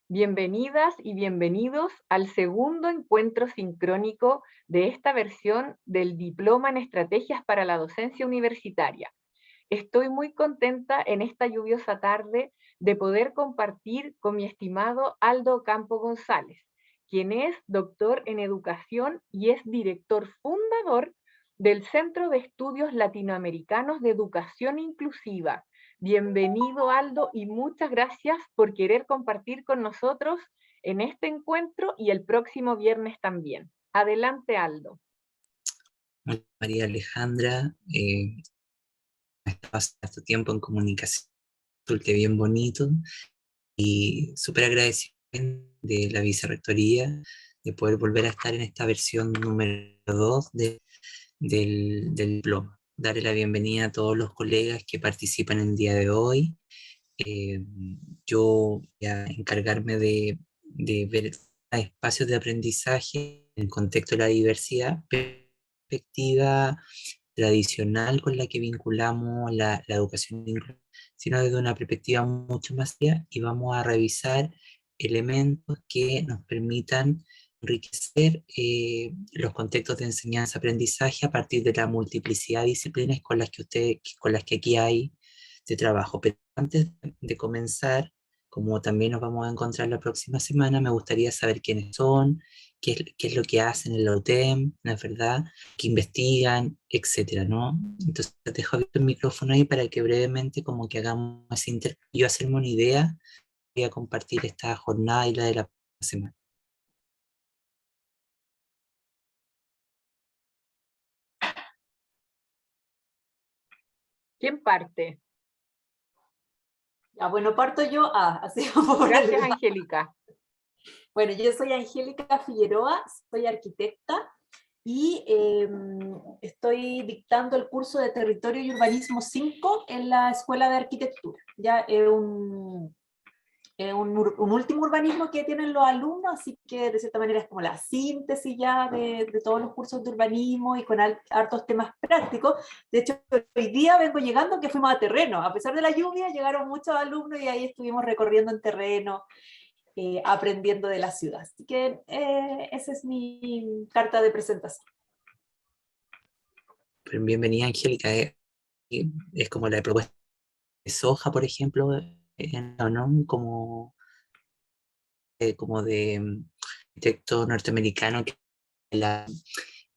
Bienvenidas y bienvenidos al segundo encuentro sincrónico de esta versión del Diploma en Estrategias para la Docencia Universitaria. Estoy muy contenta en esta lluviosa tarde de poder compartir con mi estimado Aldo Campo González, quien es doctor en educación y es director fundador del Centro de Estudios Latinoamericanos de Educación Inclusiva. Bienvenido, Aldo, y muchas gracias por querer compartir con nosotros en este encuentro y el próximo viernes también. Adelante, Aldo. María Alejandra, estado tu tiempo en comunicación, resulte bien bonito y súper agradecido de la vicerrectoría de poder volver a estar en esta versión número 2 del diploma. Darle la bienvenida a todos los colegas que participan el día de hoy. Yo voy a encargarme de ver espacios de aprendizaje en el contexto de la diversidad, perspectiva tradicional con la que vinculamos la educación inclusiva, sino desde una perspectiva mucho más amplia, y vamos a revisar elementos que nos permitan enriquecer los contextos de enseñanza-aprendizaje a partir de la multiplicidad de disciplinas con las que aquí hay de trabajo. Pero antes de comenzar, como también nos vamos a encontrar la próxima semana, me gustaría saber quiénes son, qué es lo que hacen en la UTEM, la verdad, que investigan, etcétera, ¿no? Entonces te dejo abierto el micrófono ahí para que brevemente como que hagamos ese intercambio, hacerme una idea, voy a compartir esta jornada y la de la semana. ¿Quién parte? Ya, bueno, parto yo. Así vamos por Gracias, arriba. Angélica. Bueno, yo soy Angélica Figueroa, soy arquitecta y estoy dictando el curso de Territorio y Urbanismo 5 en la Escuela de Arquitectura. Ya es un último urbanismo que tienen los alumnos, así que de cierta manera es como la síntesis ya de todos los cursos de urbanismo y con hartos temas prácticos. De hecho, hoy día vengo llegando que fuimos a terreno, a pesar de la lluvia llegaron muchos alumnos y ahí estuvimos recorriendo en terreno, aprendiendo de la ciudad. Así que esa es mi carta de presentación. Bienvenida, Angélica. Es como la propuesta de Soja, por ejemplo, ¿no? Como de arquitecto norteamericano que la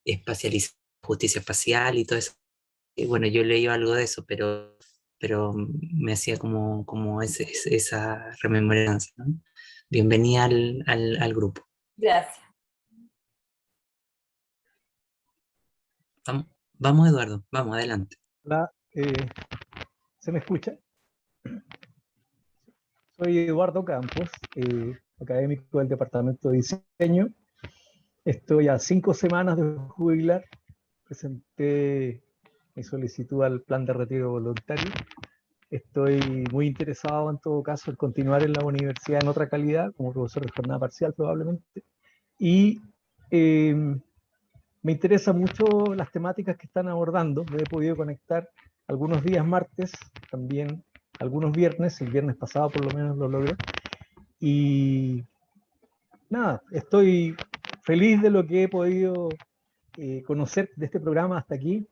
espacialización, justicia espacial y todo eso. Y bueno, yo leí algo de eso, pero me hacía como esa rememoranza, ¿no? Bienvenida al grupo. Gracias. Vamos, Eduardo, vamos, adelante. Hola, ¿se me escucha? Soy Eduardo Campos, académico del Departamento de Diseño. Estoy a 5 semanas de jubilar. Presenté mi solicitud al plan de retiro voluntario. Estoy muy interesado en todo caso en continuar en la universidad en otra calidad, como profesor de jornada parcial probablemente. Y me interesan mucho las temáticas que están abordando. Me he podido conectar algunos días martes, también algunos viernes, el viernes pasado por lo menos lo logré. Y nada, estoy feliz de lo que he podido conocer de este programa hasta aquí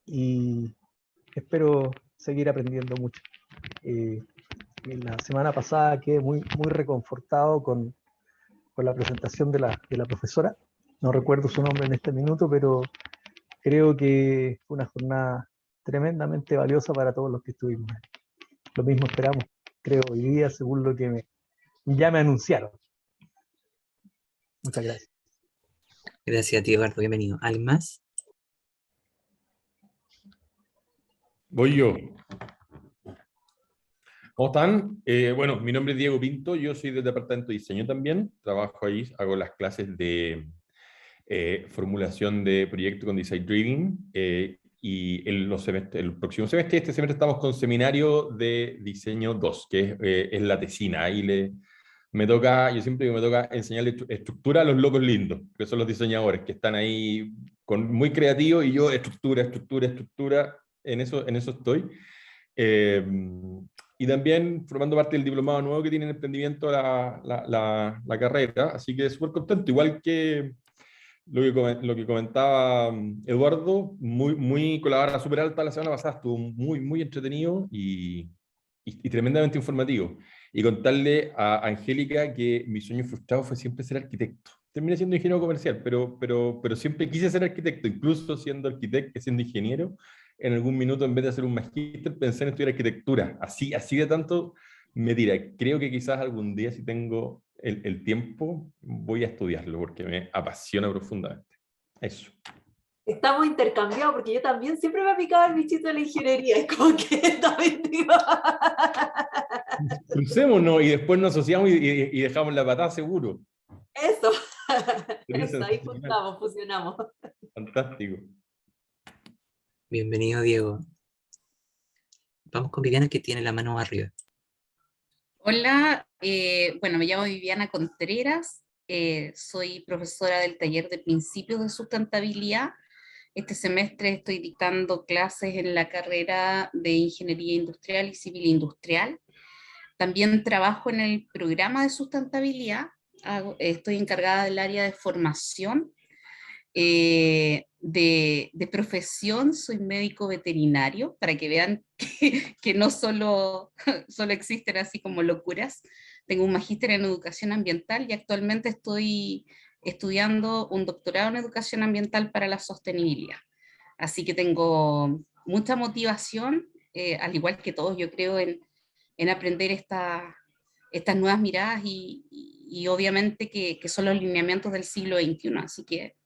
y espero seguir aprendiendo mucho. La semana pasada quedé muy reconfortado con la presentación de la profesora. No recuerdo su nombre en este minuto, pero creo que fue una jornada tremendamente valiosa para todos los que estuvimos. Lo mismo esperamos, creo, hoy día, según lo que ya me anunciaron. Muchas gracias. Gracias a ti, Eduardo, bienvenido. ¿Alguien más? Voy yo. ¿Cómo están? Bueno, mi nombre es Diego Pinto, yo soy del Departamento de Diseño también, trabajo ahí, hago las clases de formulación de proyecto con Design Driven, y el próximo semestre, este semestre estamos con seminario de diseño 2, que es la tesina. Ahí yo siempre digo, me toca enseñarle estructura a los locos lindos, que son los diseñadores, que están ahí muy creativos, y yo estructura, en eso estoy. Y y también formando parte del diplomado nuevo que tiene en emprendimiento la carrera, así que súper contento, igual que lo que comentaba Eduardo, con la vara súper alta la semana pasada, estuvo muy entretenido y tremendamente informativo. Y contarle a Angélica que mi sueño frustrado fue siempre ser arquitecto. Terminé siendo ingeniero comercial, pero siempre quise ser arquitecto, incluso siendo arquitecto, siendo ingeniero. En algún minuto, en vez de hacer un magíster, pensé en estudiar arquitectura. Así de tanto me tira. Creo que quizás algún día, si tengo el tiempo, voy a estudiarlo, porque me apasiona profundamente. Eso. Estamos intercambiados porque yo también siempre me ha picado el bichito de la ingeniería. Es como que también digo. Crucémonos y después nos asociamos y dejamos la patada seguro. Eso. Sería Eso, ahí sensacional. juntamos, fusionamos. Fantástico. Bienvenido, Diego. Vamos con Viviana, que tiene la mano arriba. Hola, bueno, me llamo Viviana Contreras, soy profesora del taller de Principios de Sustentabilidad. Este semestre estoy dictando clases en la carrera de Ingeniería Industrial y Civil Industrial. También trabajo en el programa de sustentabilidad, estoy encargada del área de formación. De profesión soy médico veterinario, para que vean que no solo existen así como locuras. Tengo un magíster en educación ambiental y actualmente estoy estudiando un doctorado en educación ambiental para la sostenibilidad. Así que tengo mucha motivación, al igual que todos, yo creo, en aprender estas nuevas miradas y obviamente que son los lineamientos del siglo XXI. Así que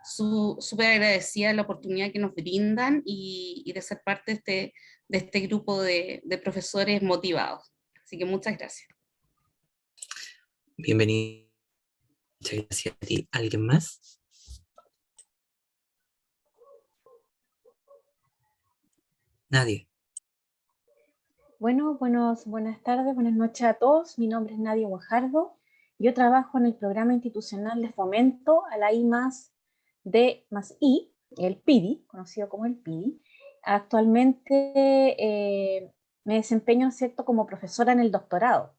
súper agradecida de la oportunidad que nos brindan y de ser parte de este grupo de profesores motivados. Así que muchas gracias. Bienvenido. Muchas gracias a ti. ¿Alguien más? Nadie. Bueno, buenas tardes, buenas noches a todos. Mi nombre es Nadia Guajardo. Yo trabajo en el Programa Institucional de Fomento a la I+D+I, el PIDI, conocido como el PIDI. Actualmente me desempeño, ¿cierto?, como profesora en el doctorado,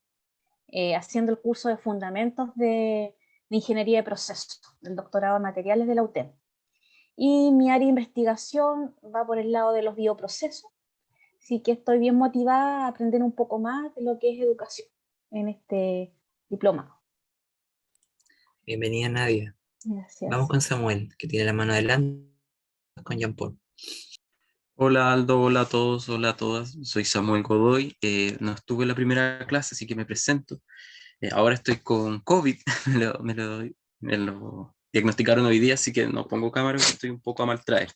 haciendo el curso de Fundamentos de Ingeniería de Procesos, del doctorado en Materiales de la UTEM. Y mi área de investigación va por el lado de los bioprocesos. Así que estoy bien motivada a aprender un poco más de lo que es educación en este diplomado. Bienvenida, Nadia. Gracias. Vamos con Samuel, que tiene la mano adelante, con Jean Paul. Hola Aldo, hola a todos, hola a todas. Soy Samuel Godoy. No estuve en la primera clase, así que me presento. Ahora estoy con COVID, me lo diagnosticaron hoy día, así que no pongo cámara, porque estoy un poco a mal traer.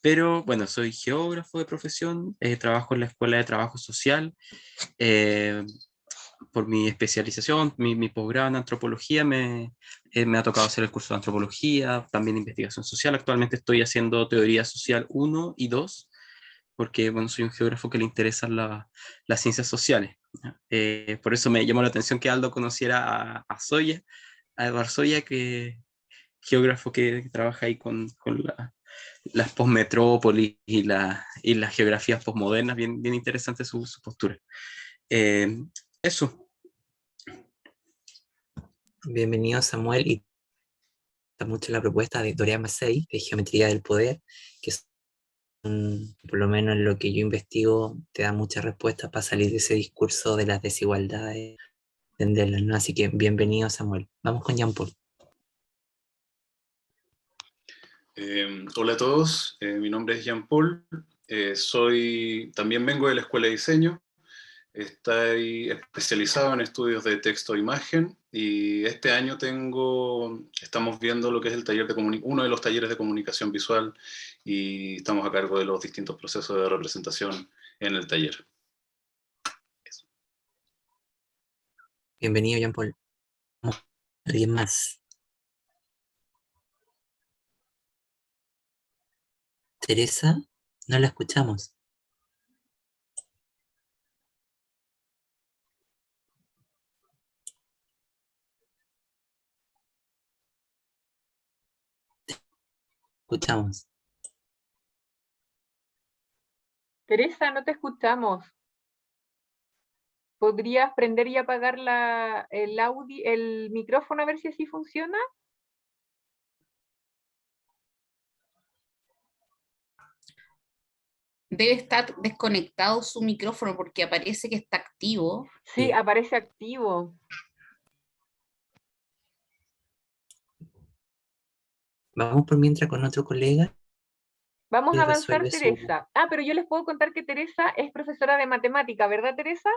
Pero bueno, soy geógrafo de profesión, trabajo en la Escuela de Trabajo Social. Por mi especialización, mi posgrado en antropología, me ha tocado hacer el curso de antropología, también investigación social. Actualmente estoy haciendo teoría social 1 y 2, porque bueno, soy un geógrafo que le interesan las ciencias sociales. Por eso me llamó la atención que Aldo conociera a Soya, a Eduardo Soya, que geógrafo que trabaja ahí con las postmetrópolis y las geografías postmodernas. Bien interesante su postura. Eso. Bienvenido, Samuel, y está mucho la propuesta de Teorema 6 de Geometría del Poder, que por lo menos en lo que yo investigo, te da muchas respuestas para salir de ese discurso de las desigualdades, entenderlas, ¿no? Así que bienvenido, Samuel. Vamos con Jean Paul. Hola a todos, mi nombre es Jean Paul, también vengo de la Escuela de Diseño, estoy especializado en estudios de texto e imagen y este año estamos viendo lo que es uno de los talleres de comunicación visual y estamos a cargo de los distintos procesos de representación en el taller. Eso. Bienvenido, Jean Paul. ¿Alguien más? Teresa, no la escuchamos. Escuchamos. Teresa, no te escuchamos. ¿Podrías prender y apagar el micrófono a ver si así funciona? Debe estar desconectado su micrófono porque aparece que está activo. Sí, aparece activo. Vamos por mientras con otro colega Vamos y a avanzar, resuelve su... Teresa. Ah, pero yo les puedo contar que Teresa es profesora de matemática, ¿verdad, Teresa?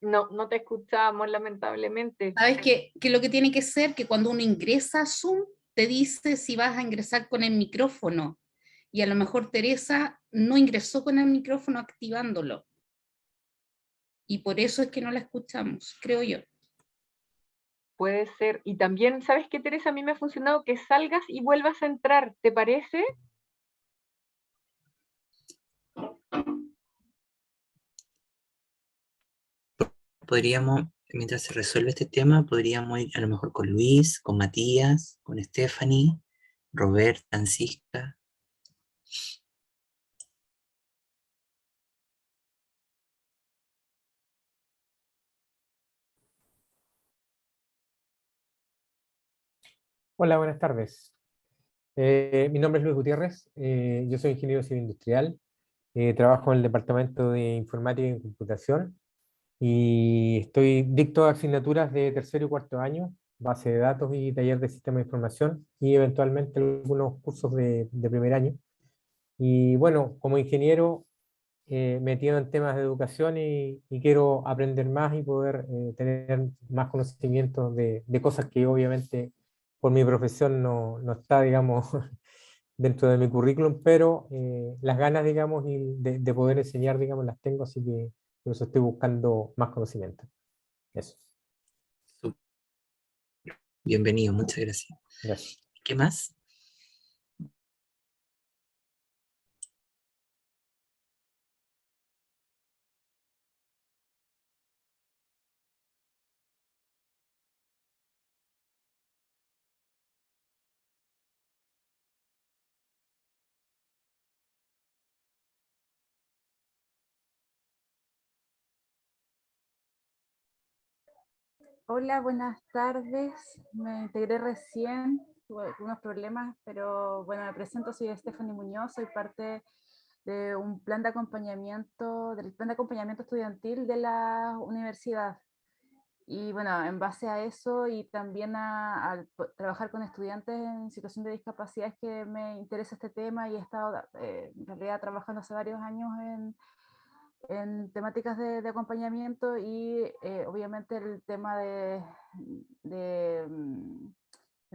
No, no te escuchamos, lamentablemente. ¿Sabes que lo que tiene que ser? Que cuando uno ingresa a Zoom, te dice si vas a ingresar con el micrófono. Y a lo mejor Teresa no ingresó con el micrófono activándolo. Y por eso es que no la escuchamos, creo yo. Puede ser. Y también, ¿sabes qué, Teresa? A mí me ha funcionado que salgas y vuelvas a entrar, ¿te parece? Podríamos, mientras se resuelve este tema, podríamos ir a lo mejor con Luis, con Matías, con Stephanie, Robert, Francisca. Hola, buenas tardes. Mi nombre es Luis Gutiérrez, yo soy ingeniero civil industrial, trabajo en el Departamento de Informática y Computación y estoy dicto a asignaturas de tercero y cuarto año, base de datos y taller de sistema de información y eventualmente algunos cursos de primer año. Y bueno, como ingeniero metido en temas de educación y quiero aprender más y poder tener más conocimientos de cosas que obviamente por mi profesión no está, digamos, dentro de mi currículum, pero las ganas, digamos, y de poder enseñar, digamos, las tengo, así que por eso estoy buscando más conocimiento. Eso. Bienvenido, muchas gracias. Gracias. ¿Qué más? Hola, buenas tardes. Me integré recién, tuve algunos problemas, pero bueno, me presento, soy Stephanie Muñoz, soy parte de un plan de acompañamiento, del plan de acompañamiento estudiantil de la universidad. Y bueno, en base a eso y también a trabajar con estudiantes en situación de discapacidad es que me interesa este tema y he estado en realidad trabajando hace varios años en temáticas de acompañamiento y obviamente el tema el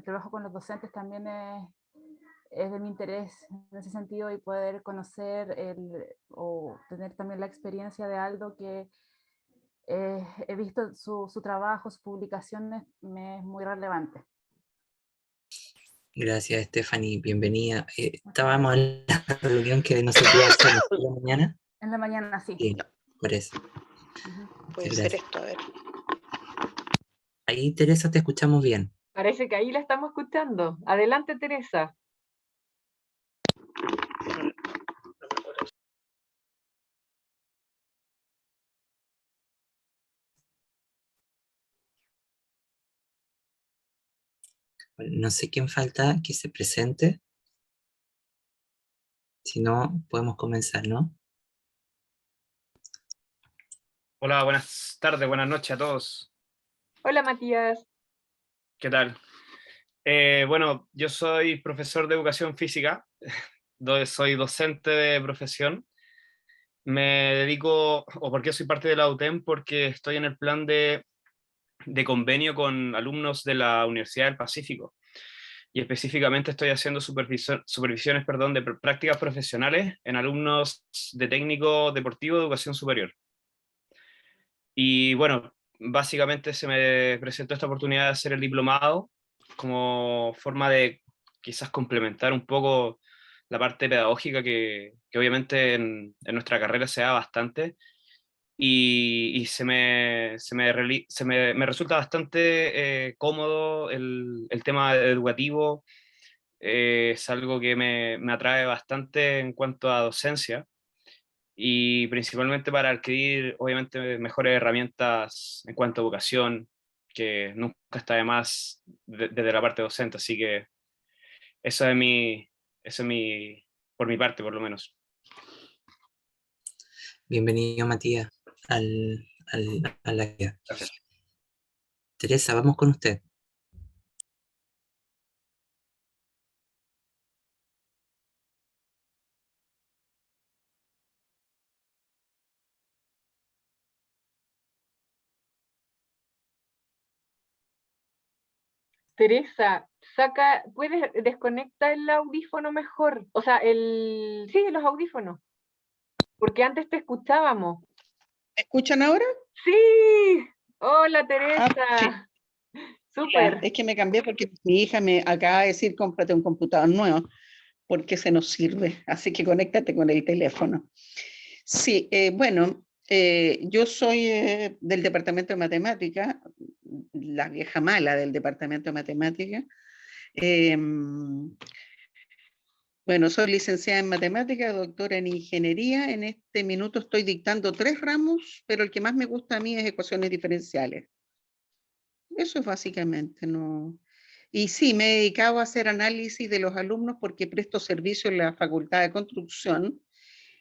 trabajo con los docentes también es de mi interés en ese sentido y poder conocer o tener también la experiencia de Aldo que he visto su trabajo, sus publicaciones, me es muy relevante. Gracias, Stephanie, bienvenida. Estábamos en la reunión que no se pudo hacer en la mañana. En la mañana, sí. Sí, por eso. Puede ser esto, a ver. Ahí, Teresa, te escuchamos bien. Parece que ahí la estamos escuchando. Adelante, Teresa. No sé quién falta que se presente. Si no, podemos comenzar, ¿no? Hola, buenas tardes, buenas noches a todos. Hola, Matías. ¿Qué tal? Bueno, yo soy profesor de educación física, soy docente de profesión. Me dedico, o porque soy parte de la UTEM, porque estoy en el plan de convenio con alumnos de la Universidad del Pacífico. Y específicamente estoy haciendo supervisiones de prácticas profesionales en alumnos de técnico deportivo de educación superior. Y bueno, básicamente se me presentó esta oportunidad de hacer el diplomado como forma de quizás complementar un poco la parte pedagógica que obviamente en nuestra carrera se da bastante y me resulta bastante cómodo el tema educativo. Es algo que me atrae bastante en cuanto a docencia y principalmente para adquirir, obviamente, mejores herramientas en cuanto a educación, que nunca está de más desde la parte docente, así que eso es por mi parte, por lo menos. Bienvenido, Matías, a la guía. Gracias. Teresa, vamos con usted. Teresa, puedes desconectar el audífono mejor, o sea, sí, los audífonos, porque antes te escuchábamos. ¿Me escuchan ahora? Sí, hola Sí. Teresa, Mira, súper. es que me cambié porque mi hija me acaba de decir cómprate un computador nuevo porque se nos sirve, así que conéctate con el teléfono. Sí, bueno, yo soy del departamento de matemática, la vieja mala del departamento de matemática. Bueno, soy licenciada en matemática, doctora en ingeniería. En este minuto estoy dictando 3 ramos, pero el que más me gusta a mí es ecuaciones diferenciales. Eso es básicamente, ¿no? Y sí, me he dedicado a hacer análisis de los alumnos porque presto servicio en la Facultad de Construcción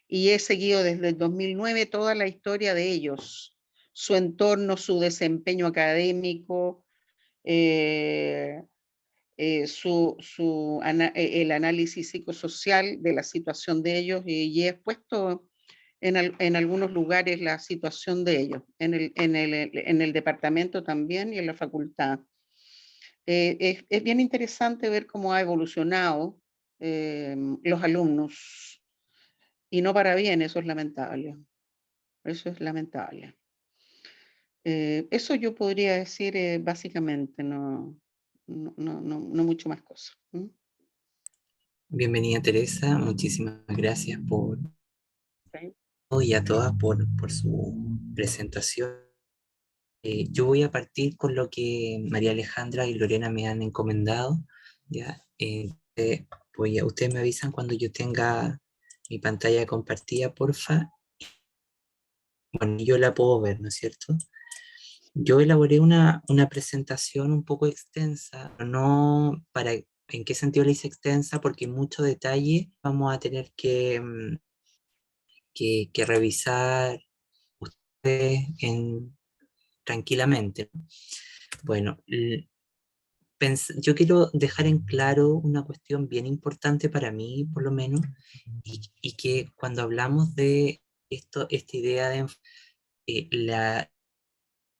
y he seguido desde el 2009 toda la historia de ellos, su entorno, su desempeño académico, el análisis psicosocial de la situación de ellos y he expuesto en algunos lugares la situación de ellos, en el departamento también y en la facultad. Es bien interesante ver cómo ha evolucionado los alumnos y no para bien, eso es lamentable. Eso es lamentable. Eso yo podría decir básicamente, no mucho más cosas. Bienvenida, Teresa. Muchísimas gracias ¿Sí? y a todas por su presentación. Yo voy a partir con lo que María Alejandra y Lorena me han encomendado. ¿Ya? Ustedes me avisan cuando yo tenga mi pantalla compartida, porfa. Bueno, yo la puedo ver, ¿no es cierto? Yo elaboré una presentación un poco extensa, pero no para en qué sentido la hice extensa, porque en mucho detalle vamos a tener que revisar ustedes tranquilamente, ¿no? Bueno, yo quiero dejar en claro una cuestión bien importante para mí, por lo menos, y que cuando hablamos de esta idea de la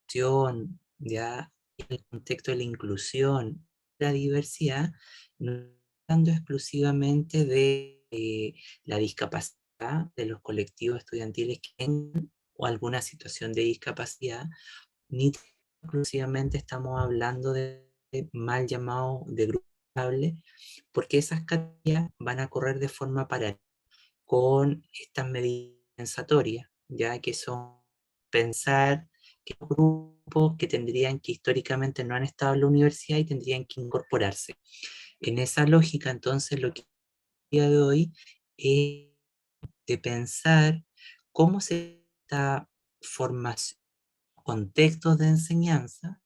acción, ya, en el contexto de la inclusión, la diversidad, no estamos hablando exclusivamente de la discapacidad de los colectivos estudiantiles que tengan o alguna situación de discapacidad, ni exclusivamente estamos hablando de mal llamado de grupo vulnerable, porque esas categorías van a correr de forma paralela con estas medidas compensatorias, ya que son pensar que los grupos que tendrían que históricamente no han estado en la universidad y tendrían que incorporarse. En esa lógica, entonces, lo que día de hoy es de pensar cómo se esta formación, contextos de enseñanza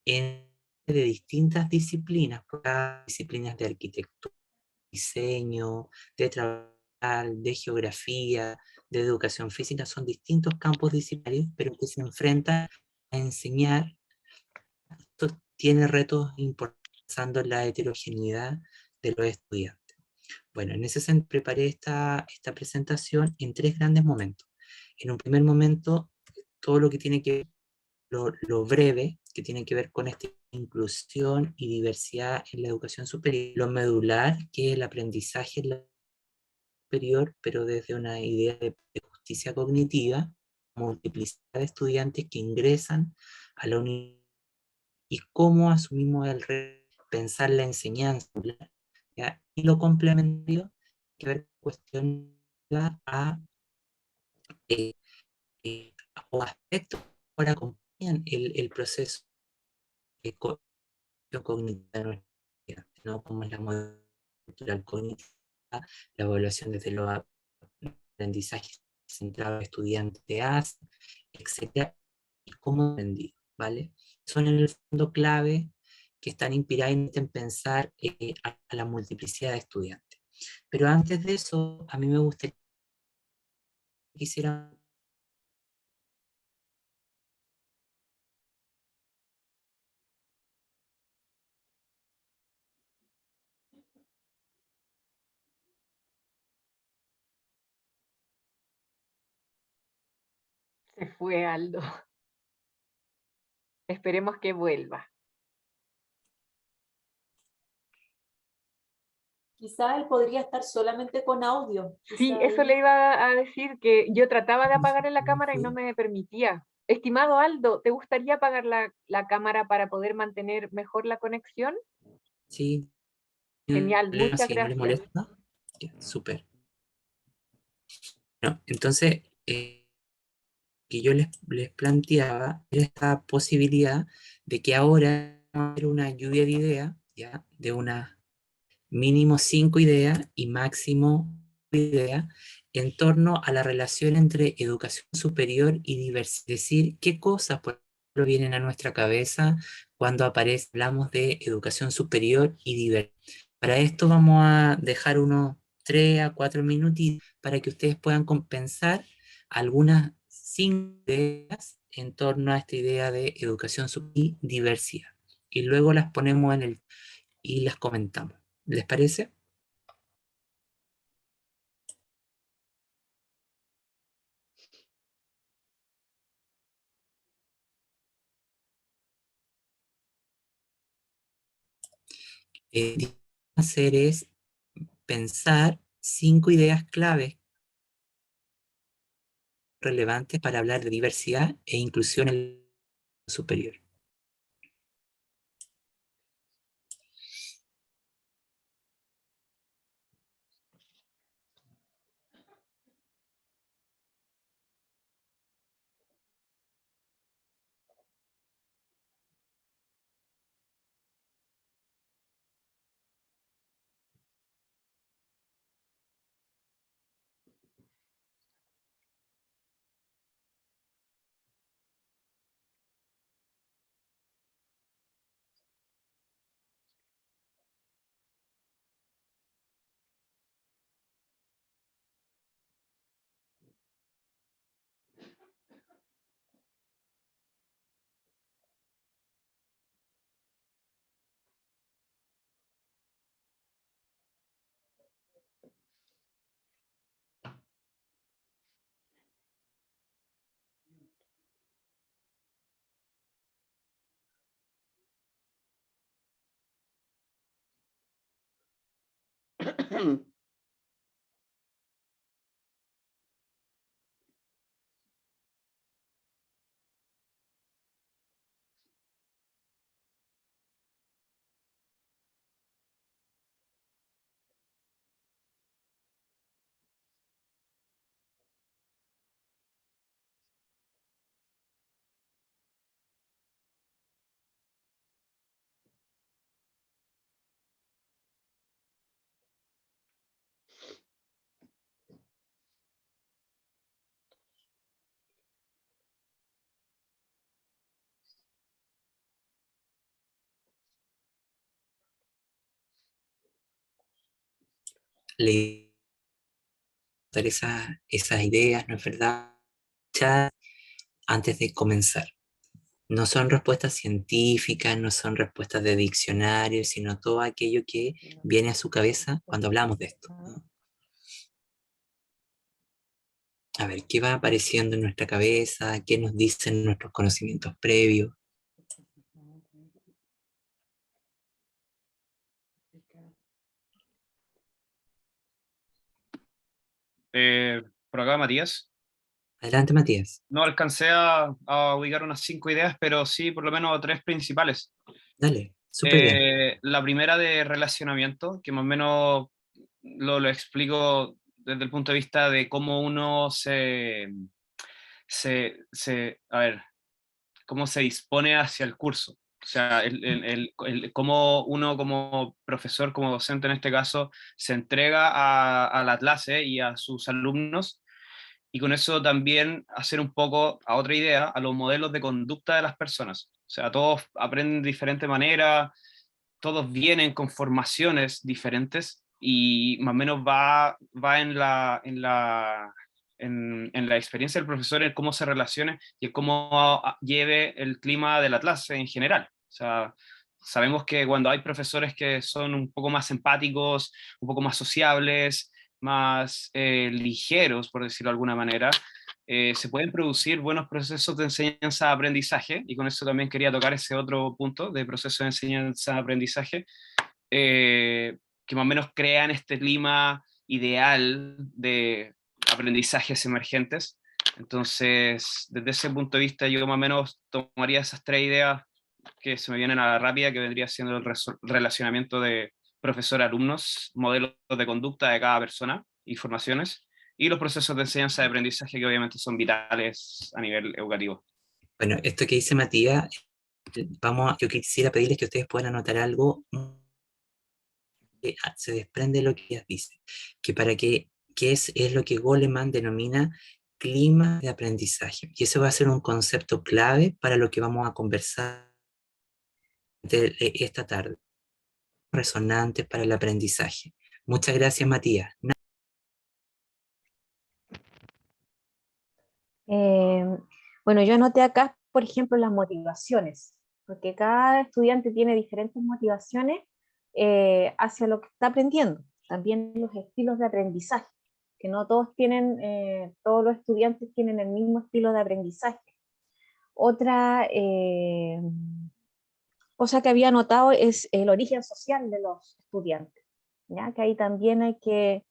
de distintas disciplinas, disciplinas de arquitectura, diseño, de trabajo, de geografía, de educación física, son distintos campos disciplinarios, pero que se enfrentan a enseñar. Esto tiene retos importantes en la heterogeneidad de los estudiantes. Bueno, en ese sentido preparé esta presentación en 3 grandes momentos. En un primer momento, todo lo que tiene que ver, lo breve, que tiene que ver con esta inclusión y diversidad en la educación superior, lo medular, que es el aprendizaje en la superior, pero desde una idea de justicia cognitiva, multiplicidad de estudiantes que ingresan a la universidad y cómo asumimos el pensar la enseñanza, ¿ya? Y lo complementario que ver cuestiones a, eh, o aspectos que ahora acompañan el proceso de cognitiva de nuestra vida, ¿no? Como es la modalidad cultural cognitiva, la evaluación desde aprendizaje centrado al estudiante hace, etcétera, y cómo aprendido, ¿vale? Son en el fondo clave que están inspiradas en pensar a la multiplicidad de estudiantes. Pero antes de eso, a mí me gustaría que quisiera. Se fue Aldo. Esperemos que vuelva. Quizá él podría estar solamente con audio. Sí, quizá eso ahí- le iba a decir, que yo trataba de apagar la cámara y no me permitía. Estimado Aldo, ¿te gustaría apagar la cámara para poder mantener mejor la conexión? Sí. Genial, muchas Si no les gracias. molesta. Ya, súper. No, entonces, que yo les planteaba era esta posibilidad de que ahora vamos a hacer una lluvia de ideas, ¿ya? De unas mínimo 5 ideas y máximo ideas en torno a la relación entre educación superior y diversidad. Es decir, qué cosas, por ejemplo, vienen a nuestra cabeza cuando hablamos de educación superior y diversidad. Para esto vamos a dejar unos 3 a 4 minutitos para que ustedes puedan compensar algunas 5 ideas en torno a esta idea de educación superior y diversidad. Y luego las ponemos y las comentamos. ¿Les parece? Hacer es pensar 5 ideas claves relevantes para hablar de diversidad e inclusión en el superior. Le dar esas ideas, ¿no es verdad? Ya antes de comenzar. No son respuestas científicas, no son respuestas de diccionario, sino todo aquello que viene a su cabeza cuando hablamos de esto, ¿no? A ver, ¿qué va apareciendo en nuestra cabeza? ¿Qué nos dicen nuestros conocimientos previos? Por acá, Matías. Adelante, Matías. No alcancé a ubicar unas 5 ideas, pero sí por lo menos 3 principales. Dale, súper bien. La primera de relacionamiento, que más o menos lo explico desde el punto de vista de cómo uno a ver, cómo se dispone hacia el curso. O sea, cómo uno como profesor, como docente en este caso, se entrega a la clase y a sus alumnos y con eso también hacer un poco, a otra idea, a los modelos de conducta de las personas. O sea, todos aprenden de diferente manera, todos vienen con formaciones diferentes y más o menos va en la experiencia del profesor, en cómo se relacione y en cómo lleve el clima de la clase en general. O sea, sabemos que cuando hay profesores que son un poco más empáticos, un poco más sociables, más ligeros, por decirlo de alguna manera, se pueden producir buenos procesos de enseñanza-aprendizaje, y con eso también quería tocar ese otro punto de proceso de enseñanza-aprendizaje, que más o menos crean este clima ideal de aprendizajes emergentes. Entonces, desde ese punto de vista, yo más o menos tomaría esas tres ideas que se me vienen a la rápida, que vendría siendo el relacionamiento de profesor-alumnos, modelos de conducta de cada persona y formaciones, y los procesos de enseñanza y aprendizaje que obviamente son vitales a nivel educativo. Bueno, esto que dice Matías, yo quisiera pedirles que ustedes puedan anotar algo que se desprende de lo que ellas dicen, que es lo que Goleman denomina clima de aprendizaje. Y eso va a ser un concepto clave para lo que vamos a conversar esta tarde. Resonantes para el aprendizaje. Muchas gracias, Matías. Bueno, yo anoté acá, por ejemplo, las motivaciones, porque cada estudiante tiene diferentes motivaciones hacia lo que está aprendiendo. También los estilos de aprendizaje, que no todos tienen, todos los estudiantes tienen el mismo estilo de aprendizaje. Otra cosa que había notado es el origen social de los estudiantes, ¿ya? Que ahí también hay que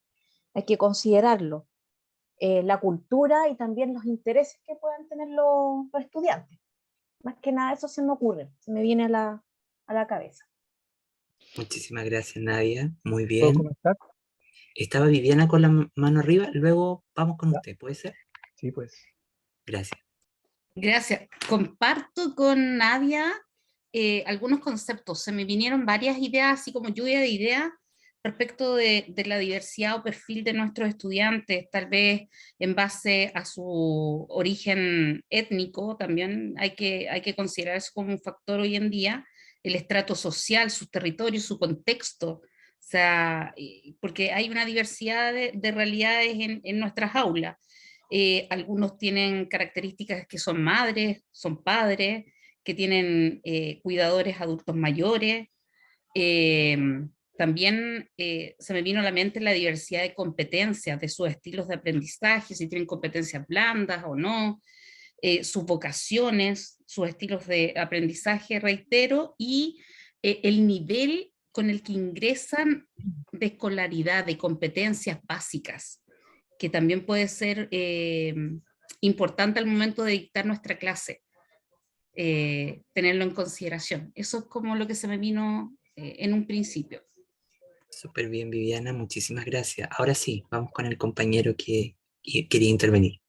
considerarlo. La cultura y también los intereses que puedan tener los estudiantes. Más que nada eso se me ocurre, se me viene a la cabeza. Muchísimas gracias, Nadia. Muy ¿Puedo bien. comentar? Estaba Viviana con la mano arriba, luego vamos con usted, ¿puede ser? Sí, pues. Gracias. Gracias. Comparto con Nadia algunos conceptos. Se me vinieron varias ideas, así como lluvia de ideas, respecto de la diversidad o perfil de nuestros estudiantes, tal vez en base a su origen étnico. También hay que considerar eso como un factor hoy en día, el estrato social, sus territorios, su contexto. O sea, porque hay una diversidad de realidades en nuestras aulas. Algunos tienen características que son madres, son padres, que tienen cuidadores adultos mayores. También se me vino a la mente la diversidad de competencias, de sus estilos de aprendizaje, si tienen competencias blandas o no, sus vocaciones, sus estilos de aprendizaje, reitero, y el nivel con el que ingresan de escolaridad, de competencias básicas, que también puede ser importante al momento de dictar nuestra clase, tenerlo en consideración. Eso es como lo que se me vino en un principio. Súper bien, Viviana, muchísimas gracias. Ahora sí, vamos con el compañero que quería intervenir.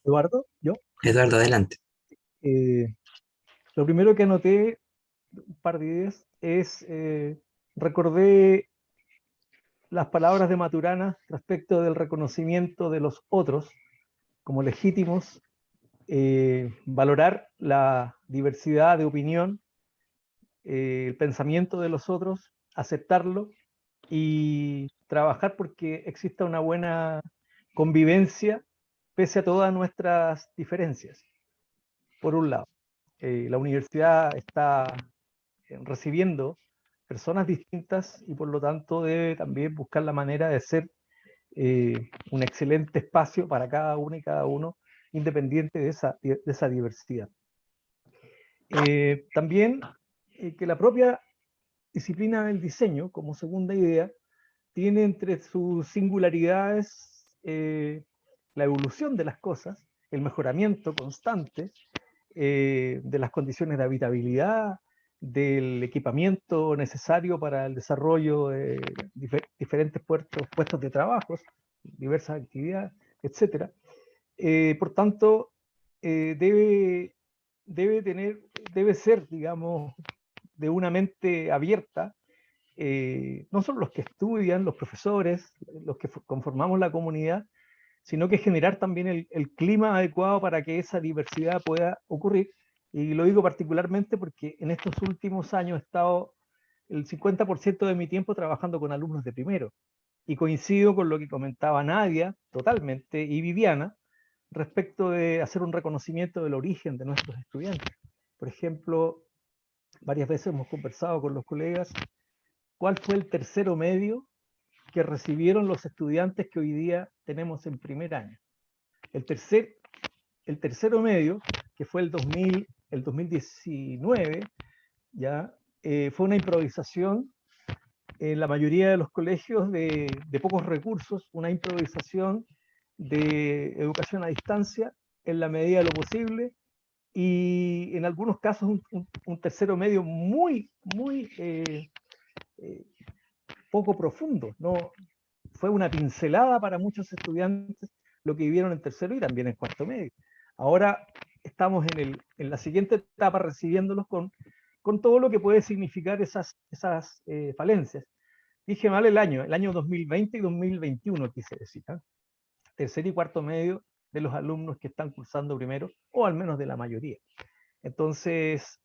Eduardo, ¿yo? Eduardo, adelante. Lo primero que anoté, un par de ideas, es recordé las palabras de Maturana respecto del reconocimiento de los otros como legítimos, valorar la diversidad de opinión, el pensamiento de los otros, aceptarlo y trabajar porque exista una buena convivencia pese a todas nuestras diferencias. Por un lado, la universidad está recibiendo personas distintas y por lo tanto debe también buscar la manera de ser un excelente espacio para cada uno y cada uno, independiente de esa diversidad. También que la propia disciplina del diseño, como segunda idea, tiene entre sus singularidades la evolución de las cosas, el mejoramiento constante de las condiciones de habitabilidad, del equipamiento necesario para el desarrollo de diferentes puestos de trabajo, diversas actividades, etc. Por tanto, debe ser, digamos, de una mente abierta, no solo los que estudian, los profesores, los que conformamos la comunidad, sino que generar también el clima adecuado para que esa diversidad pueda ocurrir. Y lo digo particularmente porque en estos últimos años he estado el 50% de mi tiempo trabajando con alumnos de primero. Y coincido con lo que comentaba Nadia totalmente y Viviana respecto de hacer un reconocimiento del origen de nuestros estudiantes. Por ejemplo, varias veces hemos conversado con los colegas cuál fue el tercero medio que recibieron los estudiantes que hoy día tenemos en primer año. El tercero medio, que fue el 2019, ya, fue una improvisación en la mayoría de los colegios de pocos recursos, una improvisación de educación a distancia en la medida de lo posible, y en algunos casos un tercero medio muy poco profundo. No, fue una pincelada para muchos estudiantes lo que vivieron en tercero y también en cuarto medio. Ahora estamos en la siguiente etapa recibiéndolos con todo lo que puede significar esas falencias. Dije mal el año 2020 y 2021 quise decir, ¿eh? Tercer y cuarto medio de los alumnos que están cursando primero, o al menos de la mayoría. Entonces,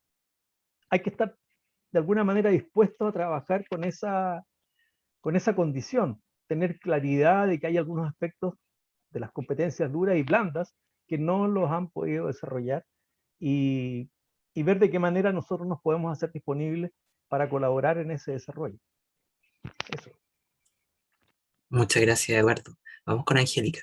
hay que estar de alguna manera dispuesto a trabajar con esa condición, tener claridad de que hay algunos aspectos de las competencias duras y blandas que no los han podido desarrollar, y ver de qué manera nosotros nos podemos hacer disponibles para colaborar en ese desarrollo. Eso. Muchas gracias, Eduardo. Vamos con Angélica.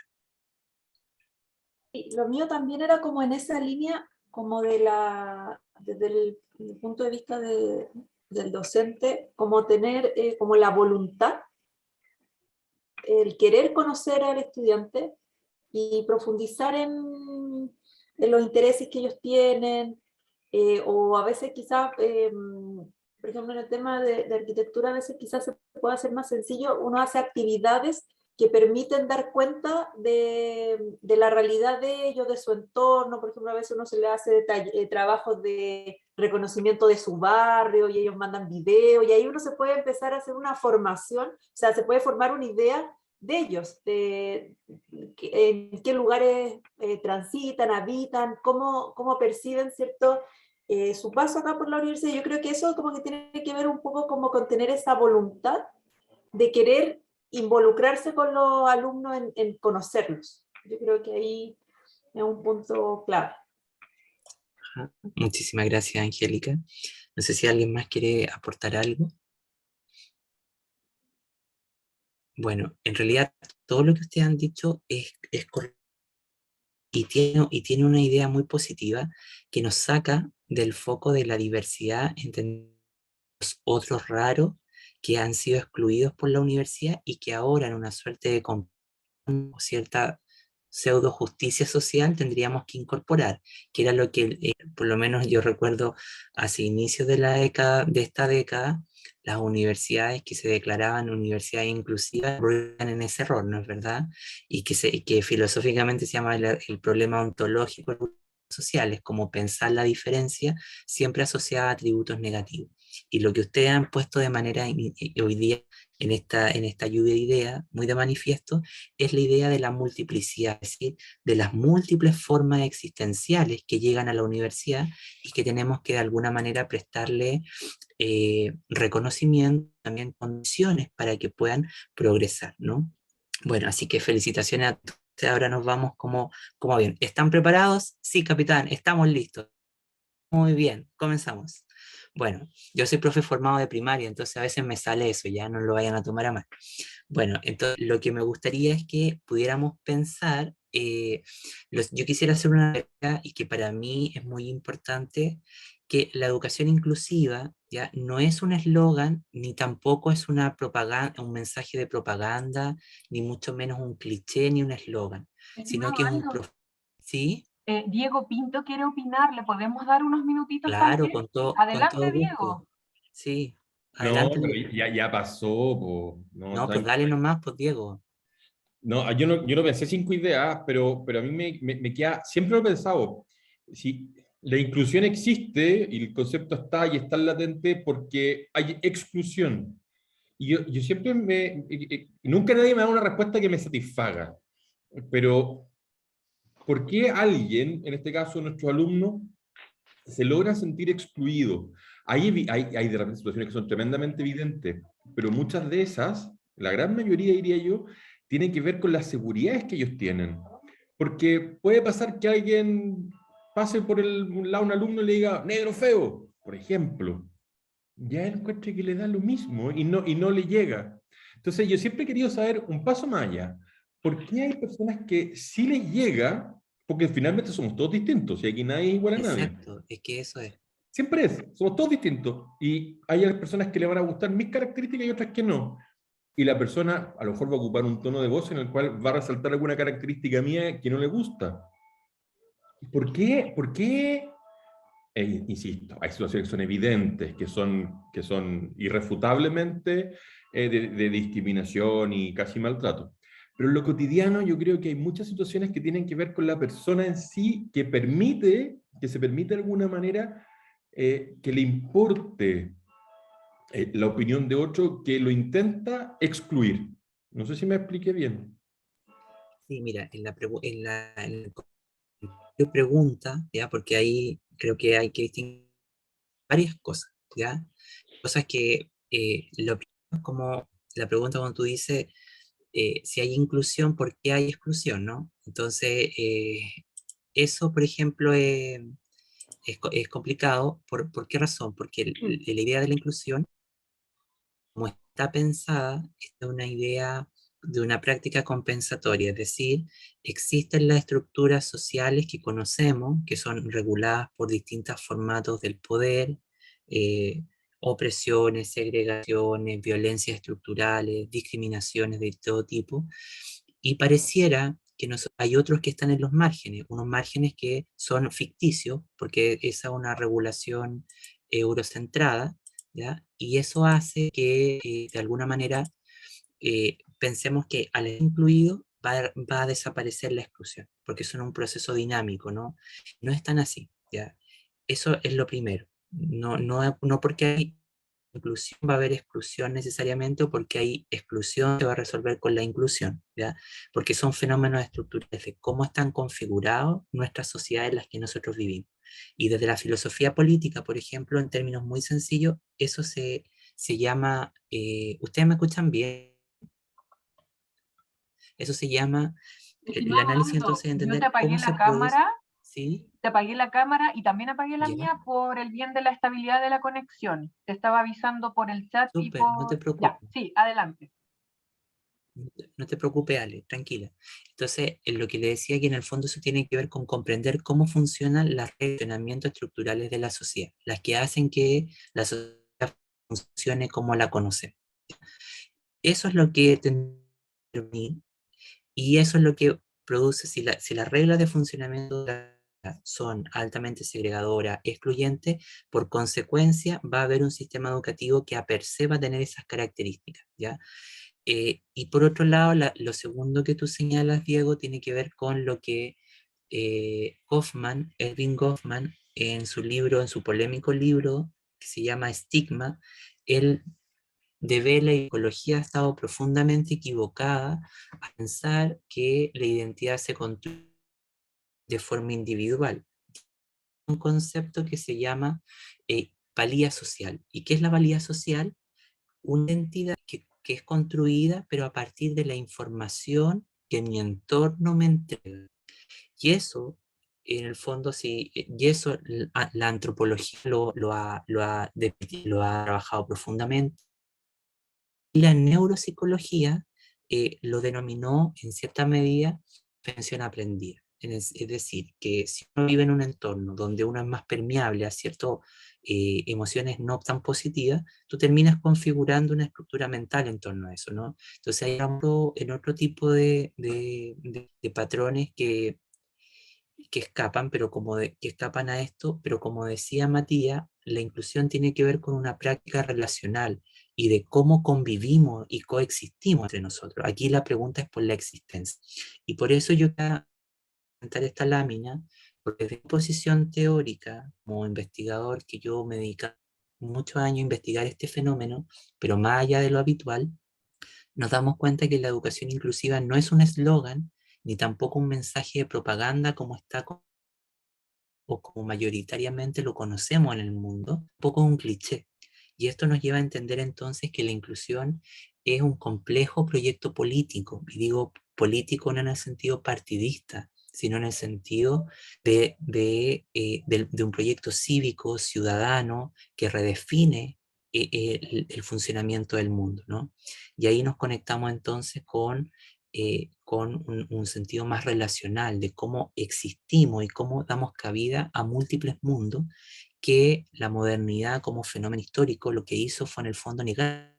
Y lo mío también era como en esa línea, como desde el punto de vista del docente, como tener como la voluntad, el querer conocer al estudiante y profundizar en los intereses que ellos tienen, o a veces quizás, por ejemplo, en el tema de arquitectura, a veces quizás se puede hacer más sencillo, uno hace actividades que permiten dar cuenta de la realidad de ellos, de su entorno. Por ejemplo, a veces uno se le hace trabajos de reconocimiento de su barrio y ellos mandan videos, y ahí uno se puede empezar a hacer una formación, o sea, se puede formar una idea de ellos, de en qué lugares transitan, habitan, cómo perciben, ¿cierto?, su paso acá por la universidad. Yo creo que eso como que tiene que ver un poco como con tener esa voluntad de querer involucrarse con los alumnos en conocerlos. Yo creo que ahí es un punto clave. Muchísimas gracias, Angélica. No sé si alguien más quiere aportar algo. Bueno, en realidad todo lo que ustedes han dicho es correcto y tiene una idea muy positiva que nos saca del foco de la diversidad entre los otros raros que han sido excluidos por la universidad y que ahora en una suerte de cierta pseudo justicia social tendríamos que incorporar, que era lo que por lo menos yo recuerdo hacia inicios de esta década, las universidades que se declaraban universidades inclusivas caían en ese error, ¿no es verdad? Y que filosóficamente se llama el problema ontológico sociales, como pensar la diferencia siempre asociada a atributos negativos. Y lo que ustedes han puesto de manera hoy día en esta lluvia de ideas, muy de manifiesto, es la idea de la multiplicidad, es decir, de las múltiples formas existenciales que llegan a la universidad y que tenemos que de alguna manera prestarle reconocimiento, también condiciones para que puedan progresar, ¿no? Bueno, así que felicitaciones a todos. Ahora nos vamos como bien. ¿Están preparados? Sí, capitán, estamos listos. Muy bien, comenzamos. Bueno, yo soy profe formado de primaria, entonces a veces me sale eso, ya no lo vayan a tomar a mal. Bueno, entonces lo que me gustaría es que pudiéramos pensar, yo quisiera hacer una idea y que para mí es muy importante, que la educación inclusiva ya no es un eslogan, ni tampoco es una propaganda, un mensaje de propaganda, ni mucho menos un cliché, ni un eslogan, sino que es un... ¿Sí? Diego Pinto quiere opinar, ¿le podemos dar unos minutitos Claro, también? con todo Adelante, gusto. Diego. Sí, No, adelante. pero ya pasó, po. No, No, pues dale nomás, pues Diego. No, yo no pensé 5 ideas, pero a mí me queda, siempre lo he pensado, si la inclusión existe y el concepto está y está latente porque hay exclusión. Y yo siempre nunca nadie me da una respuesta que me satisfaga. Pero, ¿por qué alguien, en este caso nuestro alumno, se logra sentir excluido? Hay de repente situaciones que son tremendamente evidentes, pero muchas de esas, la gran mayoría diría yo, tienen que ver con las seguridades que ellos tienen. Porque puede pasar que alguien pase por un lado un alumno y le diga, negro feo, por ejemplo. Ya él encuentra que le da lo mismo y no le llega. Entonces yo siempre he querido saber un paso más allá. ¿Por qué hay personas que sí les llega? Porque finalmente somos todos distintos y aquí nadie es igual a nadie. Exacto, es que eso es. Siempre somos todos distintos. Y hay personas que le van a gustar mis características y otras que no. Y la persona a lo mejor va a ocupar un tono de voz en el cual va a resaltar alguna característica mía que no le gusta. ¿Por qué? ¿Por qué? Insisto, hay situaciones que son evidentes, que son irrefutablemente de discriminación y casi maltrato. Pero en lo cotidiano yo creo que hay muchas situaciones que tienen que ver con la persona en sí, que se permite de alguna manera que le importe la opinión de otro, que lo intenta excluir. No sé si me expliqué bien. Sí, mira, en la pregunta, ¿ya? Porque ahí creo que hay que distinguir varias cosas, ¿ya? Cosas que, lo primero es como la pregunta cuando tú dices, si hay inclusión, ¿por qué hay exclusión, no? Entonces, eso, por ejemplo, es complicado. ¿Por qué razón? Porque la idea de la inclusión, como está pensada, es una idea de una práctica compensatoria, es decir, existen las estructuras sociales que conocemos, que son reguladas por distintos formatos del poder, eh, opresiones, segregaciones, violencias estructurales, discriminaciones de todo tipo, y pareciera que hay otros que están en los márgenes, unos márgenes que son ficticios, porque esa es una regulación eurocentrada, ¿ya? Y eso hace que de alguna manera pensemos que al incluido va a desaparecer la exclusión, porque eso es un proceso dinámico, ¿no? No es tan así, ¿ya? Eso es lo primero. No porque hay inclusión va a haber exclusión necesariamente, o porque hay exclusión se va a resolver con la inclusión, ¿ya? Porque son fenómenos estructurales de cómo están configurados nuestras sociedades en las que nosotros vivimos. Y desde la filosofía política, por ejemplo, en términos muy sencillos, eso se llama, ¿ustedes me escuchan bien? Eso se llama el análisis, entonces, de Yo te entender apagué cómo se la produce. cámara, ¿Sí? te apagué la cámara y también apagué la ¿Ya? mía por el bien de la estabilidad de la conexión. Te estaba avisando por el chat y Súper, no te por... Ya, preocupes. sí, adelante. No te preocupes, Ale, tranquila. Entonces, en lo que le decía, que en el fondo eso tiene que ver con comprender cómo funcionan los relacionamientos estructurales de la sociedad, las que hacen que la sociedad funcione como la conocemos. Eso es lo que y eso es lo que produce, si las reglas de funcionamiento son altamente segregadoras, excluyentes, por consecuencia va a haber un sistema educativo que a per se va a tener esas características, ¿ya? Y por otro lado, lo segundo que tú señalas, Diego, tiene que ver con lo que Erving Goffman, en su libro, en su polémico libro, que se llama Estigma, él devela la psicología ha estado profundamente equivocada a pensar que la identidad se construye de forma individual. Un concepto que se llama valía social. ¿Y qué es la valía social? Una entidad que es construida, pero a partir de la información que mi entorno me entrega. Y eso, en el fondo, sí, y eso la antropología lo ha trabajado profundamente. Y la neuropsicología lo denominó en cierta medida prevención aprendida. Es decir, que si uno vive en un entorno donde uno es más permeable a ciertas emociones no tan positivas, tú terminas configurando una estructura mental en torno a eso, ¿no? Entonces hay en otro tipo de patrones que escapan, que escapan a esto, pero como decía Matías, la inclusión tiene que ver con una práctica relacional y de cómo convivimos y coexistimos entre nosotros. Aquí la pregunta es por la existencia. Y por eso yo quiero presentar esta lámina, porque desde mi posición teórica, como investigador, que yo me dedico muchos años a investigar este fenómeno, pero más allá de lo habitual, nos damos cuenta que la educación inclusiva no es un eslogan, ni tampoco un mensaje de propaganda como está o como mayoritariamente lo conocemos en el mundo, tampoco un cliché. Y esto nos lleva a entender entonces que la inclusión es un complejo proyecto político, y digo político no en el sentido partidista, sino en el sentido de un proyecto cívico, ciudadano, que redefine el funcionamiento del mundo, ¿no? Y ahí nos conectamos entonces con un sentido más relacional de cómo existimos y cómo damos cabida a múltiples mundos, que la modernidad como fenómeno histórico lo que hizo fue en el fondo negar,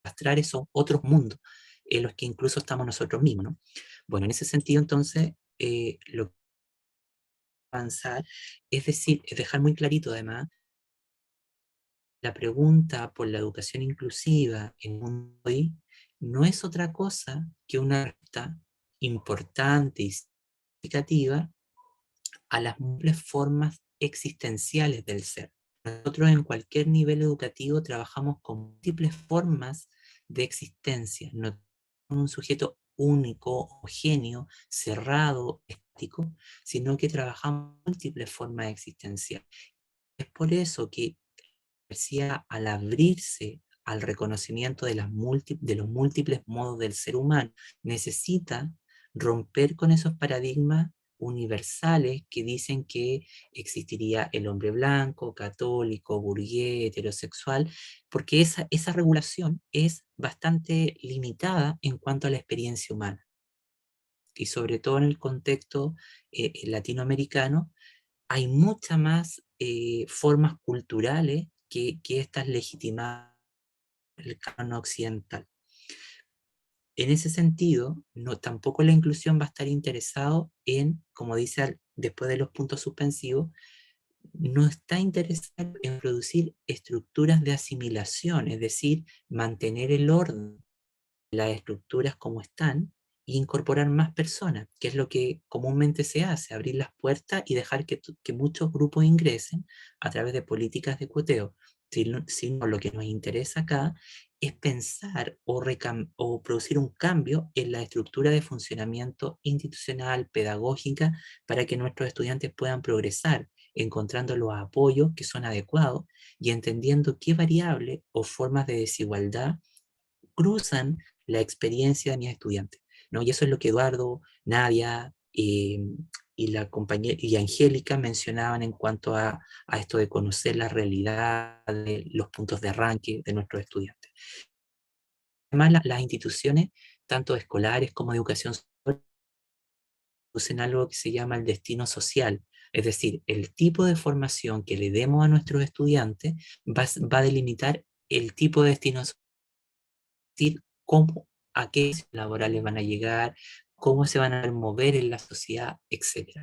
arrastrar esos otros mundos en los que incluso estamos nosotros mismos, ¿no? Bueno, en ese sentido entonces, lo que avanzar, es decir, es dejar muy clarito además, la pregunta por la educación inclusiva en el mundo hoy no es otra cosa que una respuesta importante y significativa a las múltiples formas existenciales del ser. Nosotros en cualquier nivel educativo trabajamos con múltiples formas de existencia, no un sujeto único, homogéneo, cerrado, estático, sino que trabajamos múltiples formas existenciales. Es por eso que la universidad, al abrirse al reconocimiento de los múltiples modos del ser humano, necesita romper con esos paradigmas universales que dicen que existiría el hombre blanco, católico, burgués, heterosexual, porque esa regulación es bastante limitada en cuanto a la experiencia humana. Y sobre todo en el contexto latinoamericano, hay muchas más formas culturales que estas legitimadas en el canon occidental. En ese sentido, no, tampoco la inclusión va a estar interesado en, como dice después de los puntos suspensivos, no está interesado en producir estructuras de asimilación, es decir, mantener el orden de las estructuras como están e incorporar más personas, que es lo que comúnmente se hace, abrir las puertas y dejar que muchos grupos ingresen a través de políticas de cuoteo. Sino lo que nos interesa acá es pensar o producir un cambio en la estructura de funcionamiento institucional, pedagógica, para que nuestros estudiantes puedan progresar, encontrando los apoyos que son adecuados y entendiendo qué variables o formas de desigualdad cruzan la experiencia de mis estudiantes, ¿no? Y eso es lo que Eduardo, Nadia y la compañera y Angélica mencionaban en cuanto a esto de conocer la realidad de los puntos de arranque de nuestros estudiantes. Además, las instituciones, tanto escolares como de educación superior, producen algo que se llama el destino social, es decir, el tipo de formación que le demos a nuestros estudiantes va a delimitar el tipo de destino social, decir cómo, a qué laborales van a llegar, cómo se van a mover en la sociedad, etc.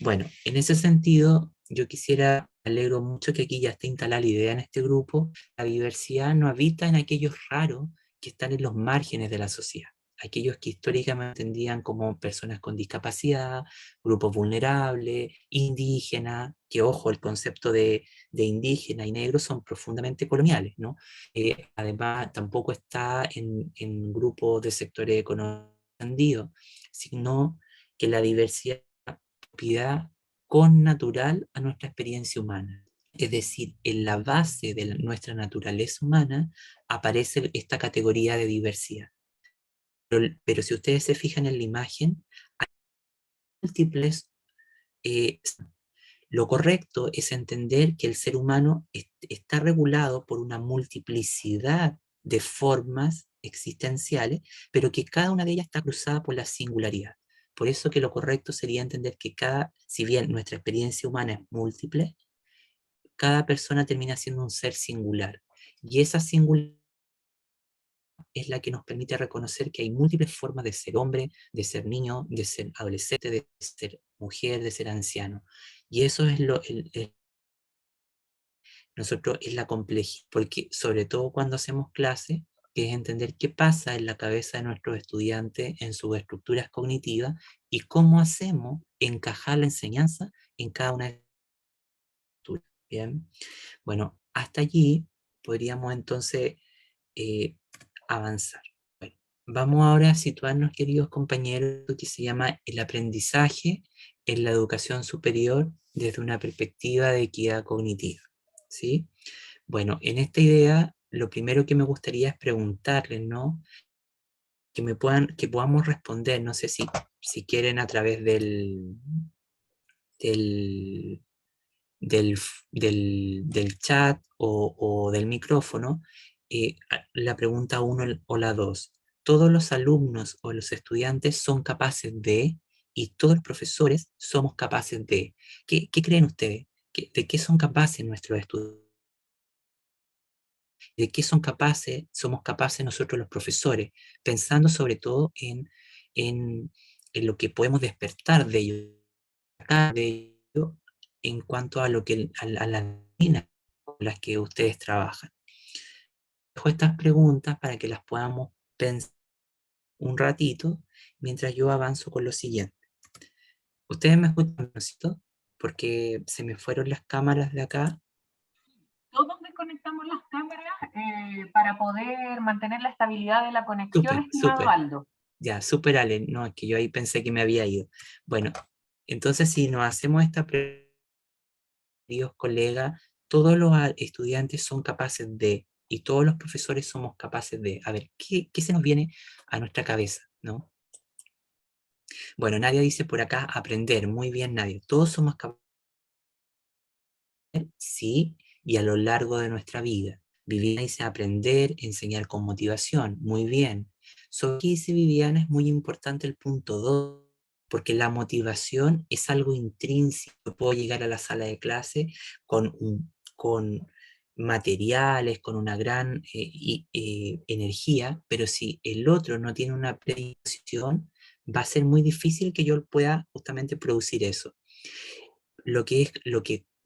Bueno, en ese sentido, yo quisiera, me alegro mucho que aquí ya esté instalada la idea en este grupo, la diversidad no habita en aquellos raros que están en los márgenes de la sociedad, aquellos que históricamente entendían como personas con discapacidad, grupos vulnerables, indígenas, que ojo, el concepto de indígena y negro son profundamente coloniales, ¿no? Además, tampoco está en grupos de sectores económicos expandidos, sino que la diversidad propiedad connatural a nuestra experiencia humana. Es decir, en la base de nuestra naturaleza humana aparece esta categoría de diversidad. Pero si ustedes se fijan en la imagen, hay múltiples. Lo correcto es entender que el ser humano está regulado por una multiplicidad de formas existenciales, pero que cada una de ellas está cruzada por la singularidad. Por eso que lo correcto sería entender que si bien nuestra experiencia humana es múltiple, cada persona termina siendo un ser singular. Y esa singularidad es la que nos permite reconocer que hay múltiples formas de ser hombre, de ser niño, de ser adolescente, de ser mujer, de ser anciano. Y eso es nosotros es la complejidad, porque sobre todo cuando hacemos clase, que es entender qué pasa en la cabeza de nuestros estudiantes en sus estructuras cognitivas y cómo hacemos encajar la enseñanza en cada una de las estructuras. Bien, bueno, hasta allí podríamos entonces avanzar. Bueno, Vamos ahora a situarnos, queridos compañeros, lo que se llama el aprendizaje en la educación superior desde una perspectiva de equidad cognitiva, ¿sí? Bueno, en esta idea, lo primero que me gustaría es preguntarles, ¿no? Que podamos responder, no sé si quieren a través del, del chat o del micrófono, la pregunta 1 o la 2. ¿Todos los alumnos o los estudiantes son capaces de, y todos los profesores somos capaces de? ¿Qué creen ustedes? ¿De qué son capaces nuestros estudiantes? ¿De qué somos capaces nosotros los profesores? Pensando sobre todo en lo que podemos despertar de ellos, de ello en cuanto a lo que a las disciplinas con las que ustedes trabajan. Dejo estas preguntas para que las podamos pensar un ratito mientras yo avanzo con lo siguiente. ¿Ustedes me escuchan, no es cierto? Porque se me fueron las cámaras de acá. Todos desconectamos las cámaras para poder mantener la estabilidad de la conexión, estimado Súper. Aldo. Ya, súper, Ale. No, es que yo ahí pensé que me había ido. Bueno, entonces si nos hacemos esta pregunta, queridos colegas, todos los estudiantes son capaces de, y todos los profesores somos capaces de. A ver, ¿qué se nos viene a nuestra cabeza, no? Bueno, Nadia dice por acá, aprender. Muy bien, Nadia. Todos somos capaces, sí, y a lo largo de nuestra vida. Viviana dice aprender, enseñar con motivación. Muy bien. Sobre qué dice Viviana es muy importante el punto 2, porque la motivación es algo intrínseco. Puedo llegar a la sala de clase con materiales, con una gran energía, pero si el otro no tiene una predisposición, va a ser muy difícil que yo pueda justamente producir eso. Lo que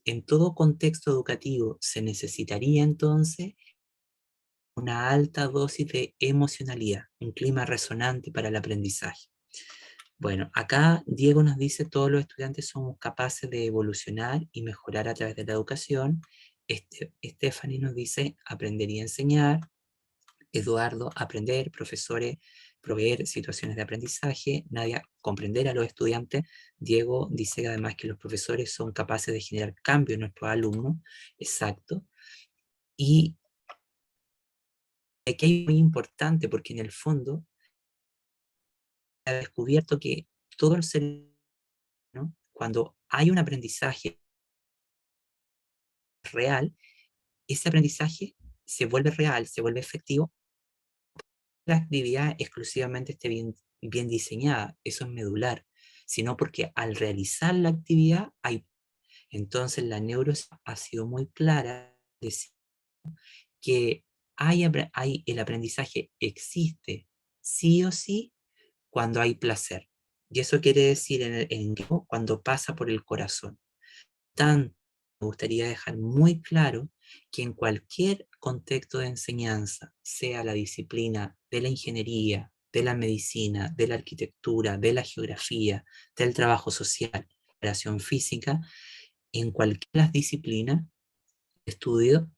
en todo contexto educativo se necesitaría entonces una alta dosis de emocionalidad, un clima resonante para el aprendizaje. Bueno, acá Diego nos dice todos los estudiantes somos capaces de evolucionar y mejorar a través de la educación. Stephanie nos dice aprender y enseñar. Eduardo, aprender, profesores, proveer situaciones de aprendizaje. Nadia, comprender a los estudiantes. Diego dice además que los profesores son capaces de generar cambio en nuestros alumnos. Exacto. Y aquí es muy importante porque en el fondo ha descubierto que todo el ser humano, cuando hay un aprendizaje real, ese aprendizaje se vuelve real, se vuelve efectivo. La actividad exclusivamente esté bien diseñada, eso es medular, sino porque al realizar la actividad hay. Entonces la neurociencia ha sido muy clara decir que el aprendizaje existe sí o sí cuando hay placer. Y eso quiere decir cuando pasa por el corazón. Me gustaría dejar muy claro que en cualquier contexto de enseñanza, sea la disciplina de la ingeniería, de la medicina, de la arquitectura, de la geografía, del trabajo social, de la operación física, en cualquier de las disciplinas de estudio,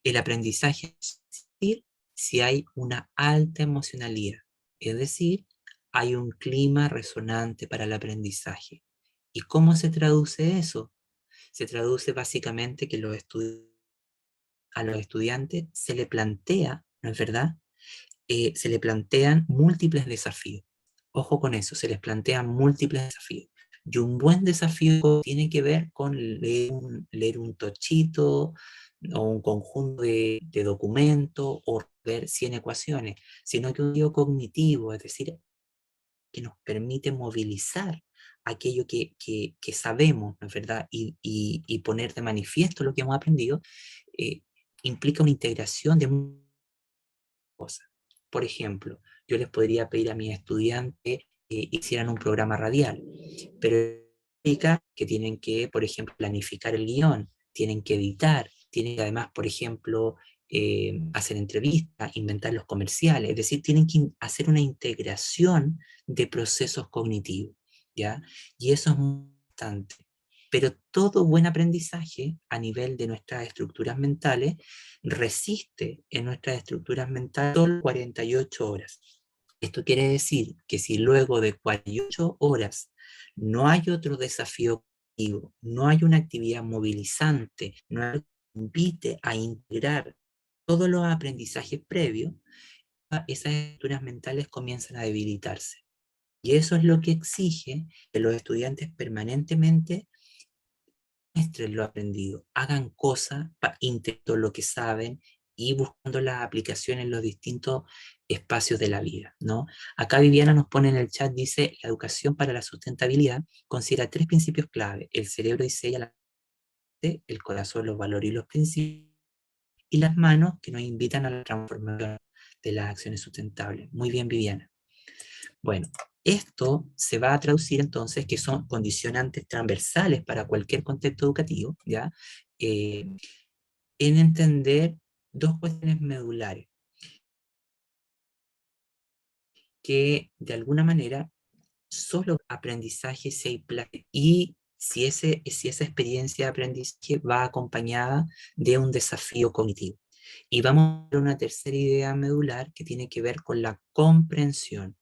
el aprendizaje es decir, si hay una alta emocionalidad, es decir, hay un clima resonante para el aprendizaje. ¿Y cómo se traduce eso? Se traduce básicamente que a los estudiantes se le plantea, ¿no es verdad? Se le plantean múltiples desafíos. Ojo con eso, se les plantean múltiples desafíos. Y un buen desafío tiene que ver con leer un tochito o un conjunto de documentos o ver 100 ecuaciones, sino que un desafío cognitivo, es decir, que nos permite movilizar aquello que sabemos, ¿no es verdad? Y poner de manifiesto lo que hemos aprendido, implica una integración de muchas cosas. Por ejemplo, yo les podría pedir a mis estudiantes que hicieran un programa radial, pero implica que tienen que, por ejemplo, planificar el guión, tienen que editar, tienen que además, por ejemplo, hacer entrevistas, inventar los comerciales, es decir, tienen que hacer una integración de procesos cognitivos, ¿ya? Y eso es muy importante. Pero todo buen aprendizaje a nivel de nuestras estructuras mentales resiste en nuestras estructuras mentales solo 48 horas. Esto quiere decir que si luego de 48 horas no hay otro desafío cognitivo, no hay una actividad movilizante, no hay algo que invite a integrar todos los aprendizajes previos, esas estructuras mentales comienzan a debilitarse. Y eso es lo que exige que los estudiantes permanentemente muestren lo aprendido, hagan cosas, intenten lo que saben y buscando las aplicaciones en los distintos espacios de la vida, ¿no? Acá Viviana nos pone en el chat, dice, la educación para la sustentabilidad considera 3 principios clave: el cerebro diseña la mente, el corazón los valores y los principios, y las manos que nos invitan a la transformación de las acciones sustentables. Muy bien, Viviana. Bueno, esto se va a traducir entonces que son condicionantes transversales para cualquier contexto educativo, ¿ya? En entender 2 cuestiones medulares que de alguna manera solo aprendizaje se implante, y si esa experiencia de aprendizaje va acompañada de un desafío cognitivo. Y vamos a ver una tercera idea medular que tiene que ver con la comprensión.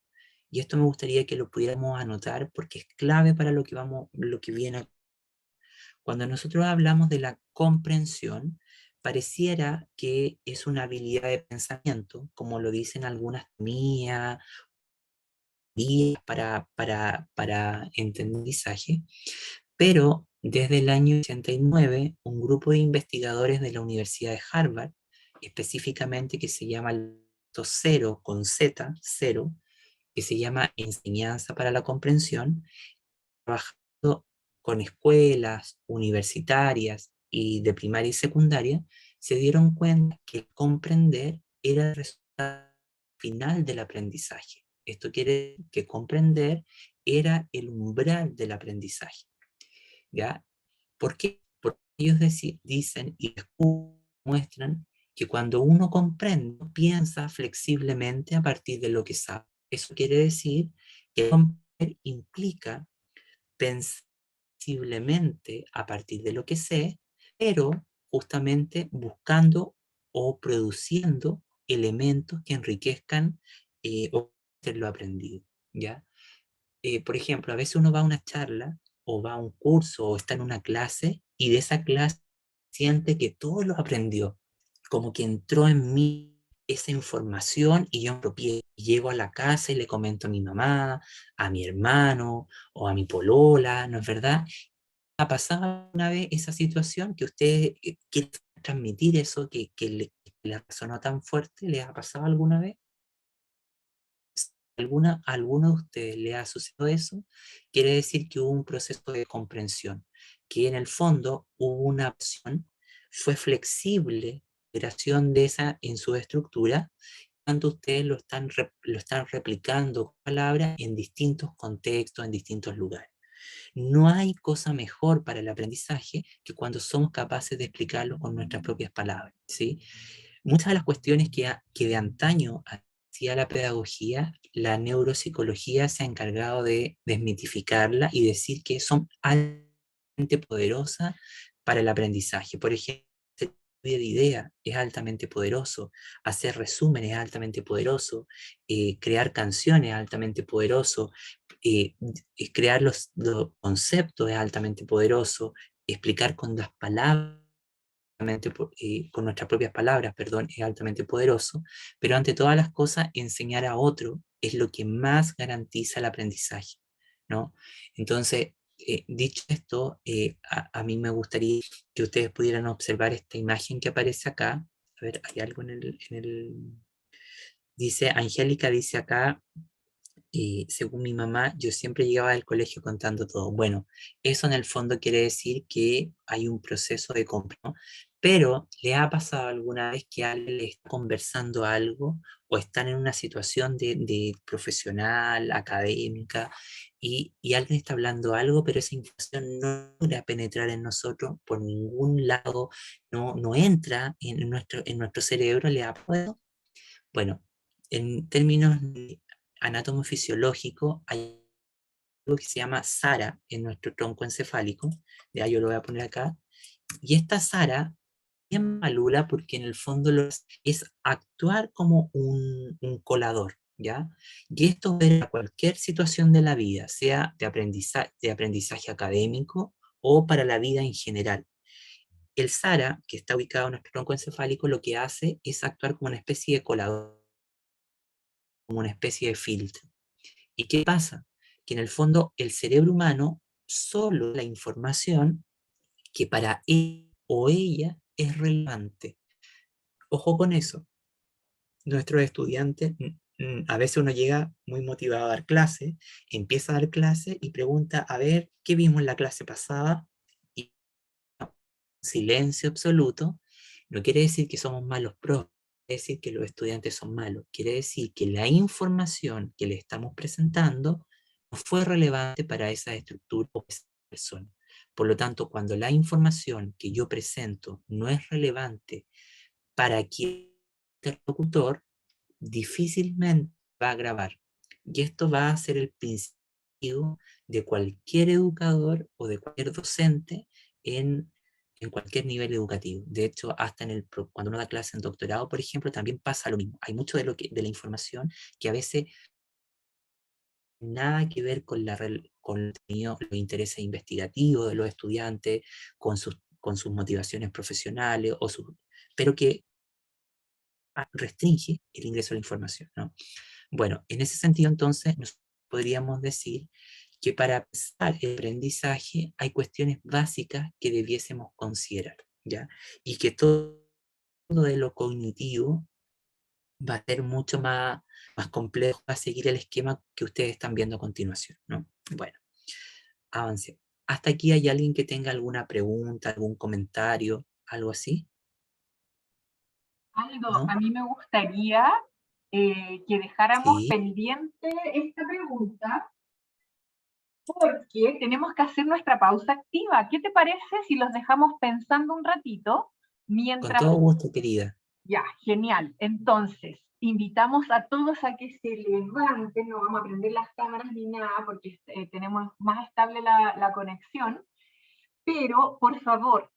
Y esto me gustaría que lo pudiéramos anotar porque es clave para lo que viene. Cuando nosotros hablamos de la comprensión, pareciera que es una habilidad de pensamiento, como lo dicen algunas mías, para entendizaje, pero desde el año 89, un grupo de investigadores de la Universidad de Harvard, específicamente que se llama el cero con Z, cero, que se llama Enseñanza para la Comprensión, trabajando con escuelas universitarias y de primaria y secundaria, se dieron cuenta que comprender era el resultado final del aprendizaje. Esto quiere decir que comprender era el umbral del aprendizaje, ¿ya? ¿Por qué? Porque ellos dicen y muestran que cuando uno comprende, piensa flexiblemente a partir de lo que sabe. Eso quiere decir que comprender implica pensar flexiblemente a partir de lo que sé, pero justamente buscando o produciendo elementos que enriquezcan o lo aprendido, ¿ya? Por ejemplo, a veces uno va a una charla o va a un curso o está en una clase y de esa clase siente que todo lo aprendió, como que entró en mí esa información y yo me apropié. Llego a la casa y le comento a mi mamá, a mi hermano o a mi polola, ¿no es verdad? ¿Ha pasado una vez esa situación que usted quiere transmitir eso que le resonó tan fuerte? ¿Le ha pasado alguna vez? ¿Alguno de ustedes le ha sucedido eso? Quiere decir que hubo un proceso de comprensión, que en el fondo hubo una opción, fue flexible, la creación de esa en su estructura, cuando ustedes lo están replicando con palabras en distintos contextos, en distintos lugares. No hay cosa mejor para el aprendizaje que cuando somos capaces de explicarlo con nuestras propias palabras, ¿sí? Muchas de las cuestiones que de antaño hacía la pedagogía, la neuropsicología se ha encargado de desmitificarla y decir que son altamente poderosas para el aprendizaje. Por ejemplo, hacer lluvia de ideas es altamente poderoso, hacer resúmenes es altamente poderoso, crear canciones es altamente poderoso, crear los conceptos es altamente poderoso, explicar con las palabras con nuestras propias palabras, perdón, es altamente poderoso, pero ante todas las cosas, enseñar a otro es lo que más garantiza el aprendizaje, ¿no? Entonces, dicho esto, a mí me gustaría que ustedes pudieran observar esta imagen que aparece acá. A ver, hay algo dice, Angélica dice acá, según mi mamá, yo siempre llegaba del colegio contando todo. Bueno, eso en el fondo quiere decir que hay un proceso de compra, ¿no? Pero ¿le ha pasado alguna vez que alguien le está conversando algo o están en una situación de profesional, académica, y alguien está hablando algo, pero esa información no logra penetrar en nosotros por ningún lado, no entra en nuestro cerebro? ¿Le ha pasado? Bueno, en términos anatomofisiológicos, hay algo que se llama SARA en nuestro tronco encefálico, ya yo lo voy a poner acá, y esta SARA es malula porque en el fondo es actuar como un colador, ¿ya? Y esto para cualquier situación de la vida, sea de aprendizaje académico o para la vida en general. El SARA, que está ubicado en nuestro tronco encefálico, lo que hace es actuar como una especie de colador, como una especie de filtro. ¿Y qué pasa? Que en el fondo el cerebro humano solo la información que para él o ella es relevante. Ojo con eso. Nuestros estudiantes, a veces uno llega muy motivado a dar clase, empieza a dar clase y pregunta, a ver, ¿qué vimos en la clase pasada? Y silencio absoluto. No quiere decir que somos malos profes, quiere decir que los estudiantes son malos, quiere decir que la información que le estamos presentando no fue relevante para esa estructura o esa persona. Por lo tanto, cuando la información que yo presento no es relevante para quien interlocutor, difícilmente va a grabar. Y esto va a ser el principio de cualquier educador o de cualquier docente en cualquier nivel educativo. De hecho, hasta cuando uno da clase en doctorado, por ejemplo, también pasa lo mismo. Hay mucho de la información que a veces nada que ver con los intereses investigativos de los estudiantes, con sus motivaciones profesionales, pero que restringe el ingreso a la información, ¿no? Bueno, en ese sentido, entonces, podríamos decir que para pensar el aprendizaje hay cuestiones básicas que debiésemos considerar, ¿ya? Y que todo de lo cognitivo va a ser mucho más complejo, va a seguir el esquema que ustedes están viendo a continuación, ¿no? Bueno, avance. ¿Hasta aquí hay alguien que tenga alguna pregunta, algún comentario, algo así? Aldo, ¿No? a mí me gustaría que dejáramos Sí. pendiente esta pregunta porque tenemos que hacer nuestra pausa activa. ¿Qué te parece si los dejamos pensando un ratito Con mientras... todo gusto, querida. Ya, genial. Entonces, invitamos a todos a que se levanten, no vamos a prender las cámaras ni nada porque tenemos más estable la conexión, pero por favor,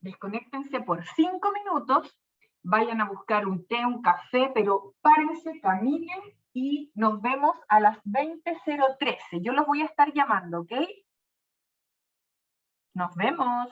desconéctense por 5 minutos, vayan a buscar un té, un café, pero párense, caminen y nos vemos a las 20:013. Yo los voy a estar llamando, ¿ok? Nos vemos.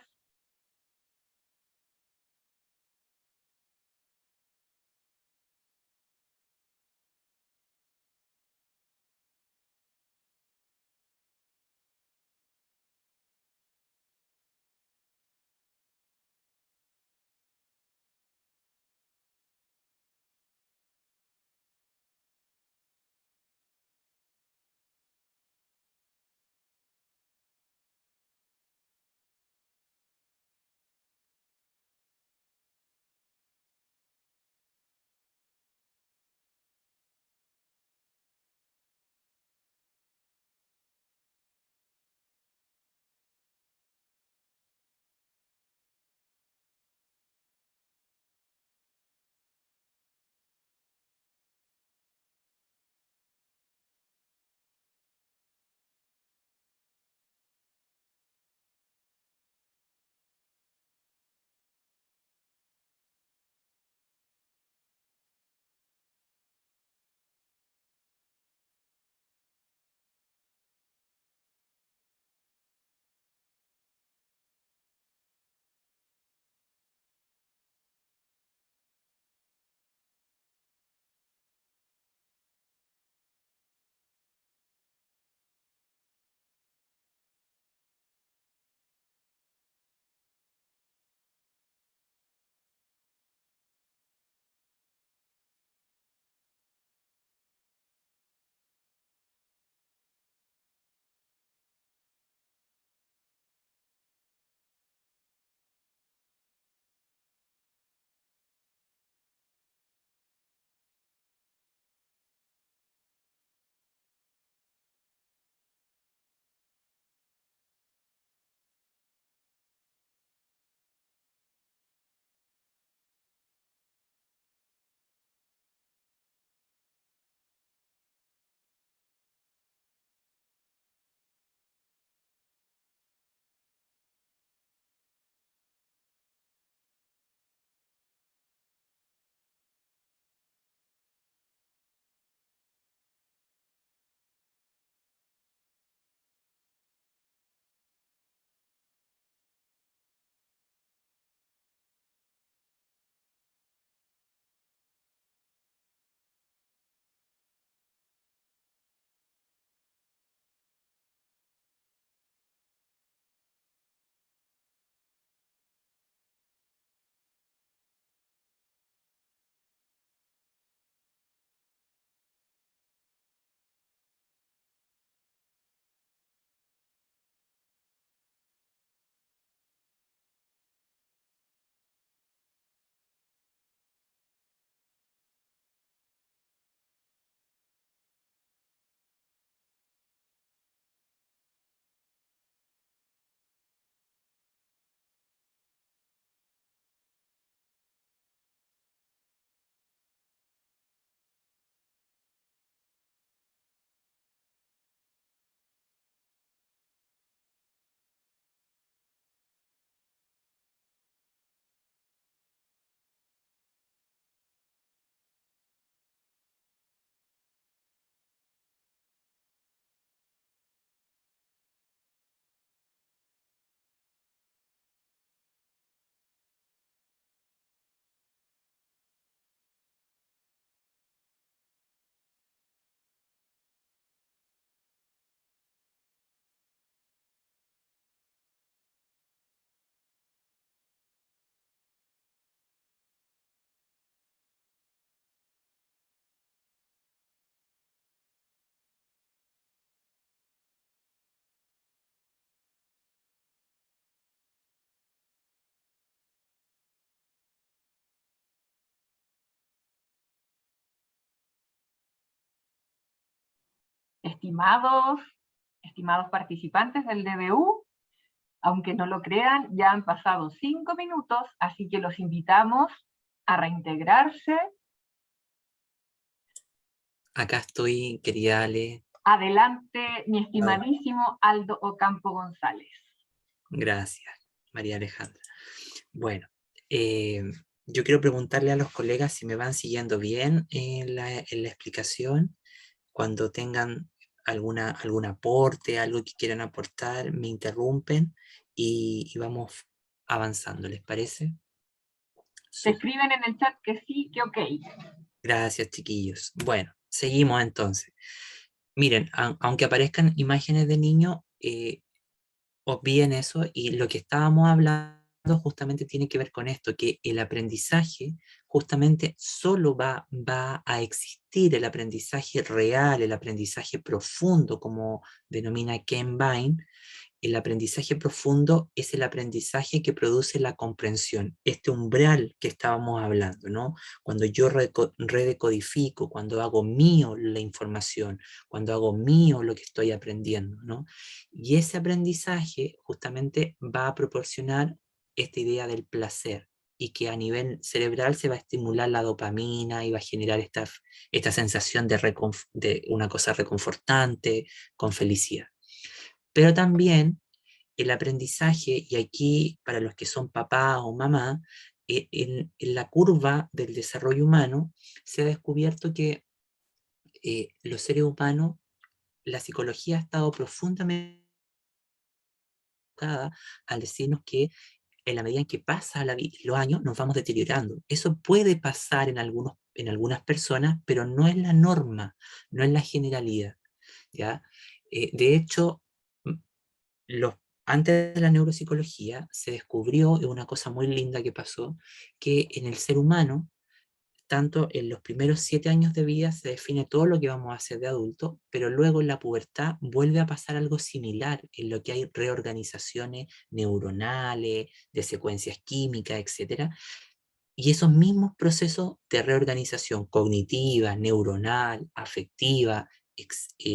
Estimados participantes del DBU, aunque no lo crean, ya han pasado 5 minutos, así que los invitamos a reintegrarse. Acá estoy, querida Ale. Adelante, mi estimadísimo Aldo Ocampo González. Gracias, María Alejandra. Bueno, yo quiero preguntarle a los colegas si me van siguiendo bien en la explicación. Cuando tengan algún aporte, algo que quieran aportar, me interrumpen y vamos avanzando, ¿les parece? Se escriben en el chat que sí, que ok. Gracias, chiquillos. Bueno, seguimos entonces. Miren, aunque aparezcan imágenes de niños, obvien eso, y lo que estábamos hablando justamente tiene que ver con esto, que el aprendizaje justamente solo va a existir, el aprendizaje real, el aprendizaje profundo, como denomina Ken Vine. El aprendizaje profundo es el aprendizaje que produce la comprensión, este umbral que estábamos hablando, ¿no? Cuando yo redecodifico, cuando hago mío la información, cuando hago mío lo que estoy aprendiendo, ¿no? Y ese aprendizaje justamente va a proporcionar esta idea del placer, y que a nivel cerebral se va a estimular la dopamina y va a generar esta sensación de una cosa reconfortante, con felicidad. Pero también el aprendizaje, y aquí para los que son papá o mamá, en la curva del desarrollo humano se ha descubierto que los seres humanos, la psicología ha estado profundamente enfocada al decirnos que en la medida en que pasa los años nos vamos deteriorando. Eso puede pasar en algunas personas, pero no es la norma, no es la generalidad, ¿ya? De hecho, antes de la neuropsicología se descubrió, es una cosa muy linda que pasó, que en el ser humano, tanto en los primeros 7 años de vida se define todo lo que vamos a hacer de adulto, pero luego en la pubertad vuelve a pasar algo similar, en lo que hay reorganizaciones neuronales, de secuencias químicas, etc. Y esos mismos procesos de reorganización cognitiva, neuronal, afectiva,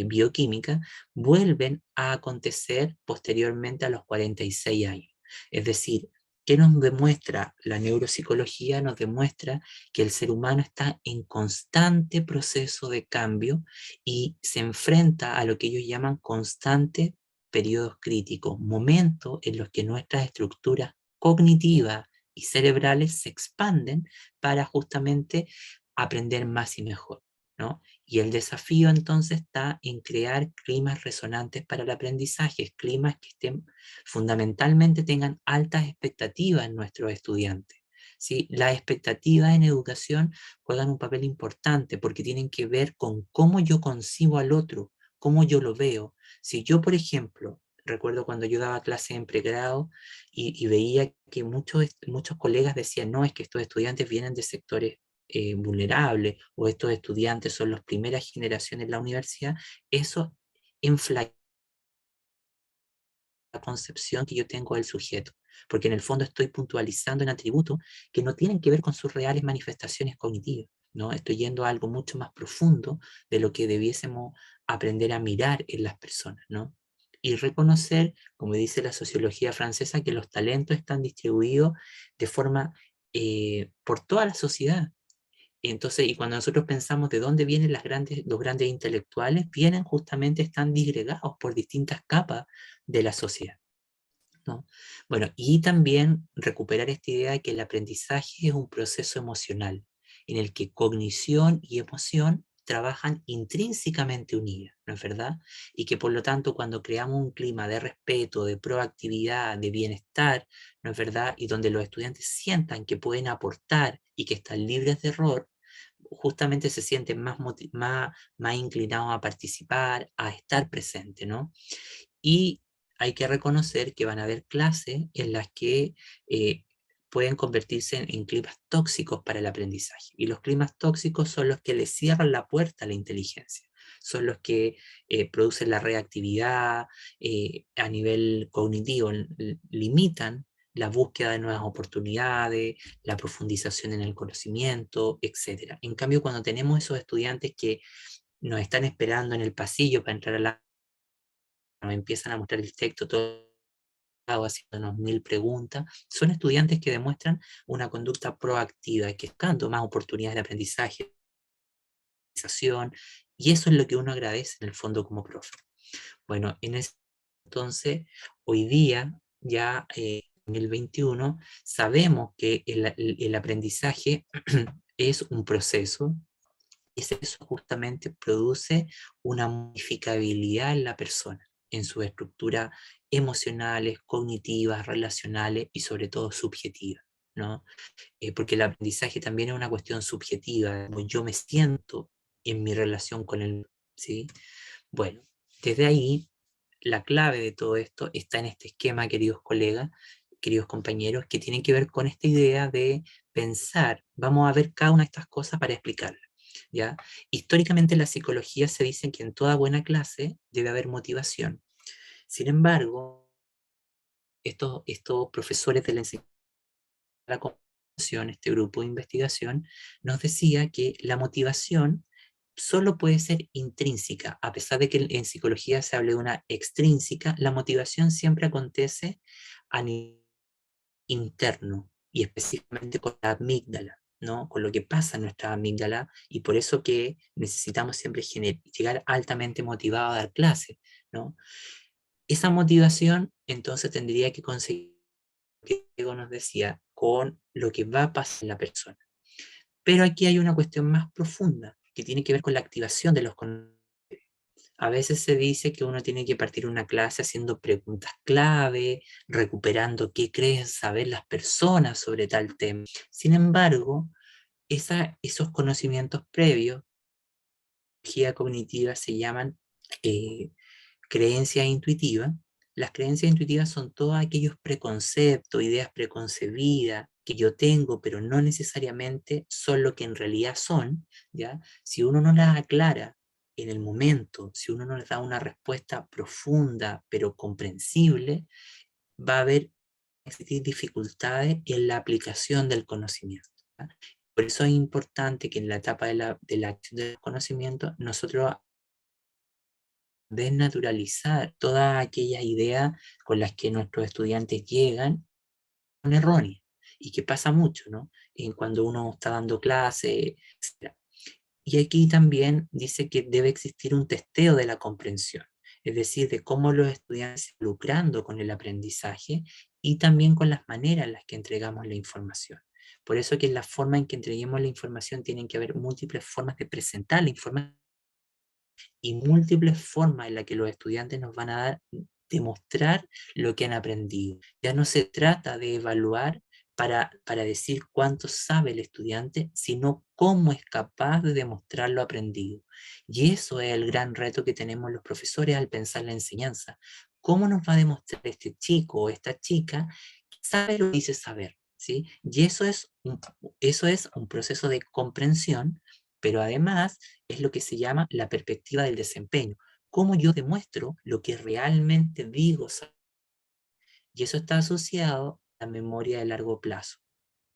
bioquímica, vuelven a acontecer posteriormente a los 46 años. Es decir, ¿qué nos demuestra la neuropsicología? Nos demuestra que el ser humano está en constante proceso de cambio y se enfrenta a lo que ellos llaman constantes periodos críticos, momentos en los que nuestras estructuras cognitivas y cerebrales se expanden para justamente aprender más y mejor, ¿no? Y el desafío entonces está en crear climas resonantes para el aprendizaje, climas que fundamentalmente tengan altas expectativas en nuestros estudiantes. ¿Sí? Las expectativas en educación juegan un papel importante porque tienen que ver con cómo yo concibo al otro, cómo yo lo veo. Si yo, por ejemplo, recuerdo cuando yo daba clases en pregrado y veía que muchos colegas decían, no, es que estos estudiantes vienen de sectores vulnerables, o estos estudiantes son las primeras generaciones en la universidad, eso infla la concepción que yo tengo del sujeto, porque en el fondo estoy puntualizando en atributos que no tienen que ver con sus reales manifestaciones cognitivas, ¿no? Estoy yendo a algo mucho más profundo de lo que debiésemos aprender a mirar en las personas, ¿no? Y reconocer, como dice la sociología francesa, que los talentos están distribuidos de forma por toda la sociedad. Entonces, y cuando nosotros pensamos de dónde vienen los grandes intelectuales, vienen justamente, están disgregados por distintas capas de la sociedad, ¿no? Bueno, y también recuperar esta idea de que el aprendizaje es un proceso emocional, en el que cognición y emoción trabajan intrínsecamente unidas, ¿no es verdad? Y que por lo tanto cuando creamos un clima de respeto, de proactividad, de bienestar, ¿no es verdad? Y donde los estudiantes sientan que pueden aportar y que están libres de error, justamente se sienten más inclinados a participar, a estar presentes, ¿no? Y hay que reconocer que van a haber clases en las que pueden convertirse en climas tóxicos para el aprendizaje. Y los climas tóxicos son los que le cierran la puerta a la inteligencia, son los que producen la reactividad a nivel cognitivo, limitan la búsqueda de nuevas oportunidades, la profundización en el conocimiento, etc. En cambio, cuando tenemos esos estudiantes que nos están esperando en el pasillo para entrar a la... nos empiezan a mostrar el texto todo haciéndonos 1000 preguntas, son estudiantes que demuestran una conducta proactiva, que buscando más oportunidades de aprendizaje, y eso es lo que uno agradece en el fondo como profe. Bueno, en ese entonces, hoy día, ya en 2021, sabemos que el aprendizaje es un proceso, y eso justamente produce una modificabilidad en la persona, en sus estructuras emocionales, cognitivas, relacionales y sobre todo subjetivas, ¿no? Porque el aprendizaje también es una cuestión subjetiva, como yo me siento en mi relación con el, ¿sí? Bueno, desde ahí, la clave de todo esto está en este esquema, queridos colegas, queridos compañeros, que tiene que ver con esta idea de pensar, vamos a ver cada una de estas cosas para explicarlas, ¿ya? Históricamente en la psicología se dice que en toda buena clase debe haber motivación. Sin embargo, estos profesores de la enseñanza de la computación, este grupo de investigación, nos decía que la motivación solo puede ser intrínseca, a pesar de que en psicología se hable de una extrínseca, la motivación siempre acontece a nivel interno y específicamente con la amígdala, ¿no? Con lo que pasa en nuestra amígdala, y por eso que necesitamos siempre llegar altamente motivados a dar clases, ¿no? Esa motivación entonces tendría que conseguir, que Diego nos decía, con lo que va a pasar en la persona. Pero aquí hay una cuestión más profunda que tiene que ver con la activación de los conocimientos. A veces se dice que uno tiene que partir una clase haciendo preguntas clave, recuperando qué creen saber las personas sobre tal tema. Sin embargo, esos conocimientos previos, psicología cognitiva, se llaman creencias intuitivas. Las creencias intuitivas son todos aquellos preconceptos, ideas preconcebidas que yo tengo, pero no necesariamente son lo que en realidad son, ¿ya? Si uno no las aclara en el momento, si uno no les da una respuesta profunda, pero comprensible, va a haber existir dificultades en la aplicación del conocimiento, ¿ya? Por eso es importante que en la etapa de la acción del conocimiento nosotros desnaturalizar todas aquellas ideas con las que nuestros estudiantes llegan, son erróneas, y que pasa mucho, ¿no? En cuando uno está dando clase, etc. Y aquí también dice que debe existir un testeo de la comprensión, es decir, de cómo los estudiantes se lucrando con el aprendizaje y también con las maneras en las que entregamos la información. Por eso que en la forma en que entreguemos la información tienen que haber múltiples formas de presentar la información y múltiples formas en las que los estudiantes nos van a dar, demostrar lo que han aprendido. Ya no se trata de evaluar para decir cuánto sabe el estudiante, sino cómo es capaz de demostrar lo aprendido. Y eso es el gran reto que tenemos los profesores al pensar la enseñanza. ¿Cómo nos va a demostrar este chico o esta chica que sabe lo que dice saber? ¿Sí? Y eso es un proceso de comprensión, pero además es lo que se llama la perspectiva del desempeño. Cómo yo demuestro lo que realmente digo saber. Y eso está asociado a la memoria de largo plazo.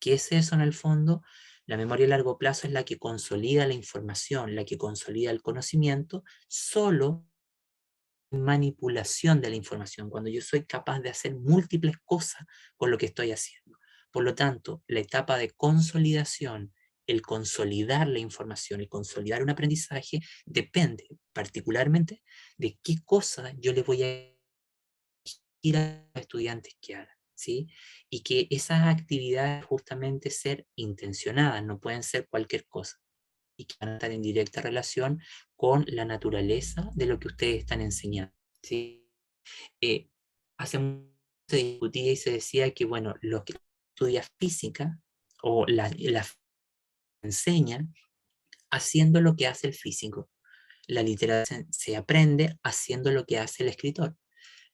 ¿Qué es eso en el fondo? La memoria de largo plazo es la que consolida la información, la que consolida el conocimiento, solo manipulación de la información, cuando yo soy capaz de hacer múltiples cosas con lo que estoy haciendo. Por lo tanto, la etapa de consolidación, el consolidar la información y consolidar un aprendizaje, depende particularmente de qué cosas yo le voy a ir a los estudiantes que hagan, ¿sí? Y que esas actividades justamente ser intencionadas, no pueden ser cualquier cosa, y que van a estar en directa relación con la naturaleza de lo que ustedes están enseñando, ¿sí? Hace mucho se discutía y se decía que, bueno, los que estudian física o la enseñan haciendo lo que hace el físico. La literatura se aprende haciendo lo que hace el escritor.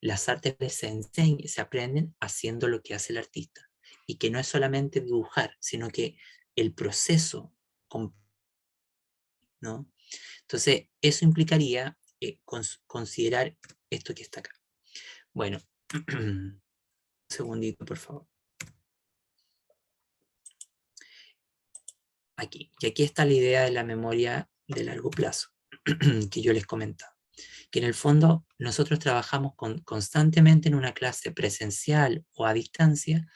Las artes se aprenden haciendo lo que hace el artista. Y que no es solamente dibujar, sino que el proceso, ¿no? Entonces, eso implicaría considerar esto que está acá. Bueno, un segundito, por favor. Aquí. Y aquí está la idea de la memoria de largo plazo. que yo les comentaba. Que en el fondo nosotros trabajamos constantemente en una clase presencial o a distancia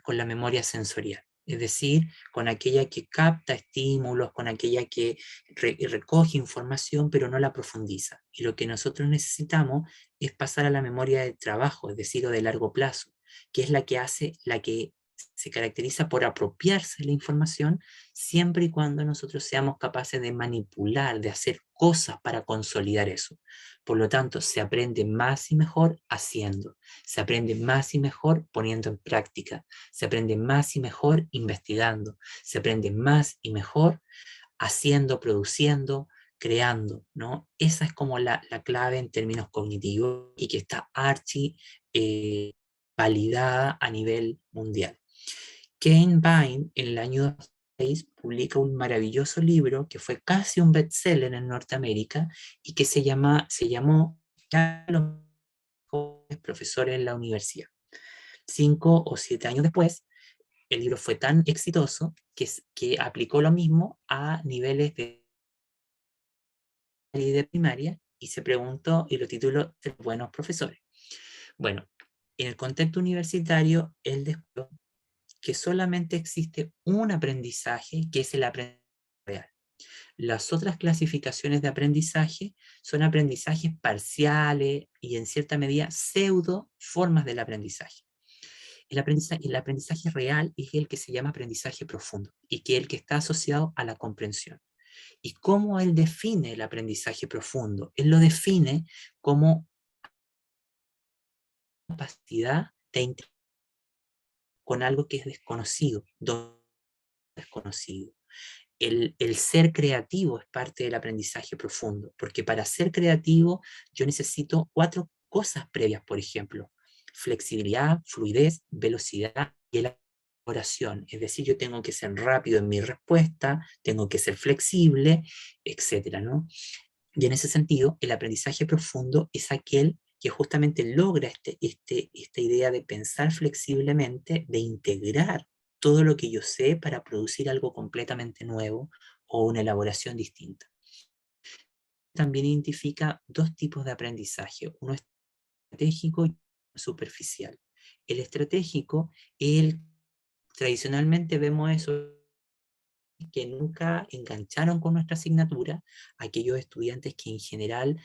con la memoria sensorial. Es decir, con aquella que capta estímulos, con aquella que recoge información, pero no la profundiza. Y lo que nosotros necesitamos es pasar a la memoria de trabajo, es decir, o de largo plazo, que es la que se caracteriza por apropiarse de la información siempre y cuando nosotros seamos capaces de manipular, de hacer cosas para consolidar eso. Por lo tanto, se aprende más y mejor haciendo, se aprende más y mejor poniendo en práctica, se aprende más y mejor investigando, se aprende más y mejor haciendo, produciendo, creando, ¿no? Esa es como la clave en términos cognitivos y que está validada a nivel mundial. Kane Vine, en el año 2006, publica un maravilloso libro que fue casi un bestseller en Norteamérica y que se llamó Los mejores profesores en la universidad. 5 o 7 años después, el libro fue tan exitoso que aplicó lo mismo a niveles de primaria y se preguntó y lo tituló de buenos profesores. Bueno, en el contexto universitario, él descubrió que solamente existe un aprendizaje, que es el aprendizaje real. Las otras clasificaciones de aprendizaje son aprendizajes parciales y en cierta medida pseudo formas del aprendizaje. El aprendizaje real es el que se llama aprendizaje profundo y que es el que está asociado a la comprensión. ¿Y cómo él define el aprendizaje profundo? Él lo define como capacidad de interacción con algo que es desconocido, desconocido. El ser creativo es parte del aprendizaje profundo, porque para ser creativo yo necesito 4 cosas previas, por ejemplo, flexibilidad, fluidez, velocidad y elaboración. Es decir, yo tengo que ser rápido en mi respuesta, tengo que ser flexible, etcétera, ¿no? Y en ese sentido, el aprendizaje profundo es aquel que justamente logra esta idea de pensar flexiblemente, de integrar todo lo que yo sé para producir algo completamente nuevo o una elaboración distinta. También identifica 2 tipos de aprendizaje, uno estratégico y uno superficial. El estratégico, tradicionalmente vemos eso que nunca engancharon con nuestra asignatura, aquellos estudiantes que en general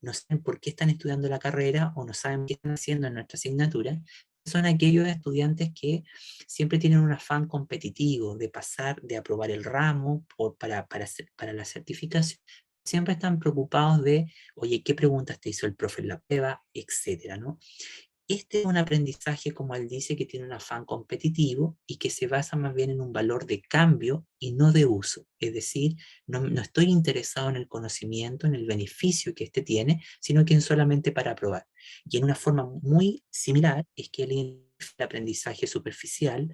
no saben por qué están estudiando la carrera o no saben qué están haciendo en nuestra asignatura, son aquellos estudiantes que siempre tienen un afán competitivo de pasar, de aprobar el ramo para la certificación. Siempre están preocupados de, oye, ¿qué preguntas te hizo el profe en la prueba? Etcétera, ¿no? Este es un aprendizaje, como él dice, que tiene un afán competitivo y que se basa más bien en un valor de cambio y no de uso. Es decir, no estoy interesado en el conocimiento, en el beneficio que éste tiene, sino que en solamente para aprobar. Y en una forma muy similar es que el aprendizaje superficial,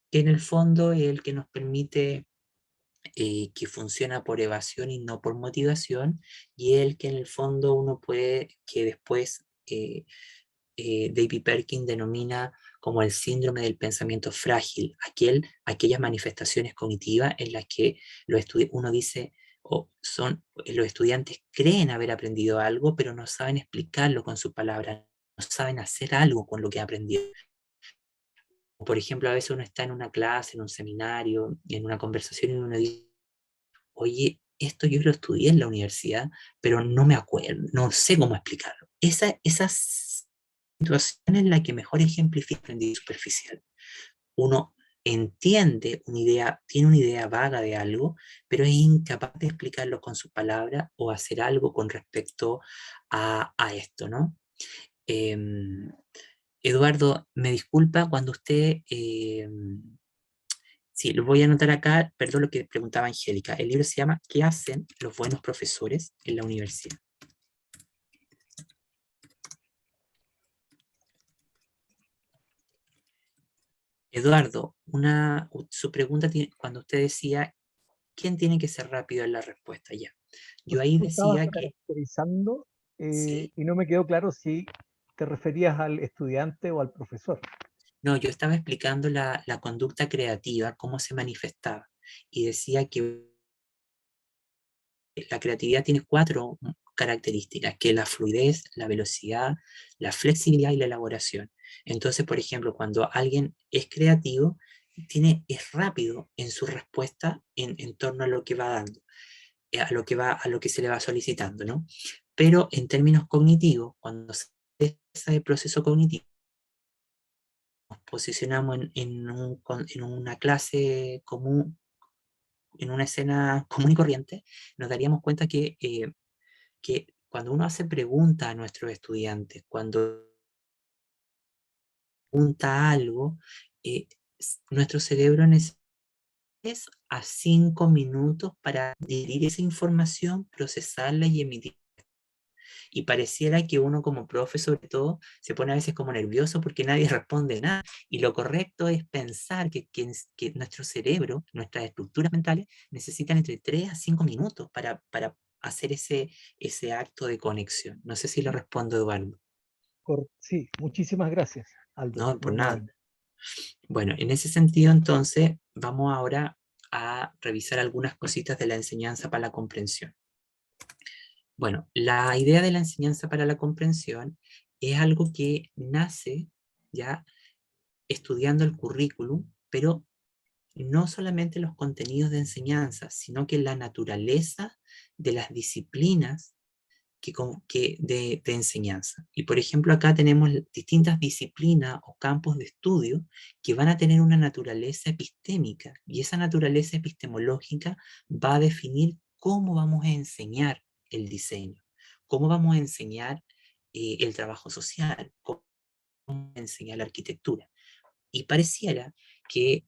que en el fondo es el que nos permite que funciona por evasión y no por motivación, y el que en el fondo uno puede, que después David Perkin denomina como el síndrome del pensamiento frágil, aquellas manifestaciones cognitivas en las que uno dice, los estudiantes creen haber aprendido algo, pero no saben explicarlo con sus palabras, no saben hacer algo con lo que han aprendido. Por ejemplo, a veces uno está en una clase, en un seminario, en una conversación y uno dice, oye, esto yo lo estudié en la universidad, pero no me acuerdo, no sé cómo explicarlo. Esas situación en la que mejor ejemplifica el aprendizaje superficial. Uno entiende una idea, tiene una idea vaga de algo, pero es incapaz de explicarlo con sus palabras o hacer algo con respecto a esto, ¿no? Eduardo, me disculpa cuando usted... sí, lo voy a anotar acá, perdón lo que preguntaba Angélica. El libro se llama ¿Qué hacen los buenos profesores en la universidad? Eduardo, su pregunta cuando usted decía, ¿quién tiene que ser rápido en la respuesta? Ya. Yo ahí Tú estabas decía que caracterizando sí. y no me quedó claro si te referías al estudiante o al profesor. No, yo estaba explicando la conducta creativa, cómo se manifestaba, y decía que la creatividad tiene 4 características, que es la fluidez, la velocidad, la flexibilidad y la elaboración. Entonces, por ejemplo, cuando alguien es creativo, es rápido en su respuesta en torno a lo que va dando, a lo que se le va solicitando, ¿no? Pero en términos cognitivos, cuando se empieza el proceso cognitivo, nos posicionamos en una clase común, en una escena común y corriente, nos daríamos cuenta que cuando uno hace preguntas a nuestros estudiantes, cuando pregunta algo, nuestro cerebro necesita a 5 minutos para digerir esa información, procesarla y emitir. Y pareciera que uno como profe, sobre todo, se pone a veces como nervioso porque nadie responde nada. Y lo correcto es pensar que nuestro cerebro, nuestras estructuras mentales, necesitan entre 3 a 5 minutos para hacer ese acto de conexión. No sé si le respondo, Eduardo. Sí, muchísimas gracias, Aldo. No, por Muy nada. amable. Bueno, en ese sentido, entonces, vamos ahora a revisar algunas cositas de la enseñanza para la comprensión. Bueno, la idea de la enseñanza para la comprensión es algo que nace ya estudiando el currículum, pero no solamente los contenidos de enseñanza, sino que la naturaleza de las disciplinas de enseñanza. Y por ejemplo, acá tenemos distintas disciplinas o campos de estudio que van a tener una naturaleza epistémica, y esa naturaleza epistemológica va a definir cómo vamos a enseñar el diseño, cómo vamos a enseñar el trabajo social, cómo vamos a enseñar la arquitectura. Y pareciera que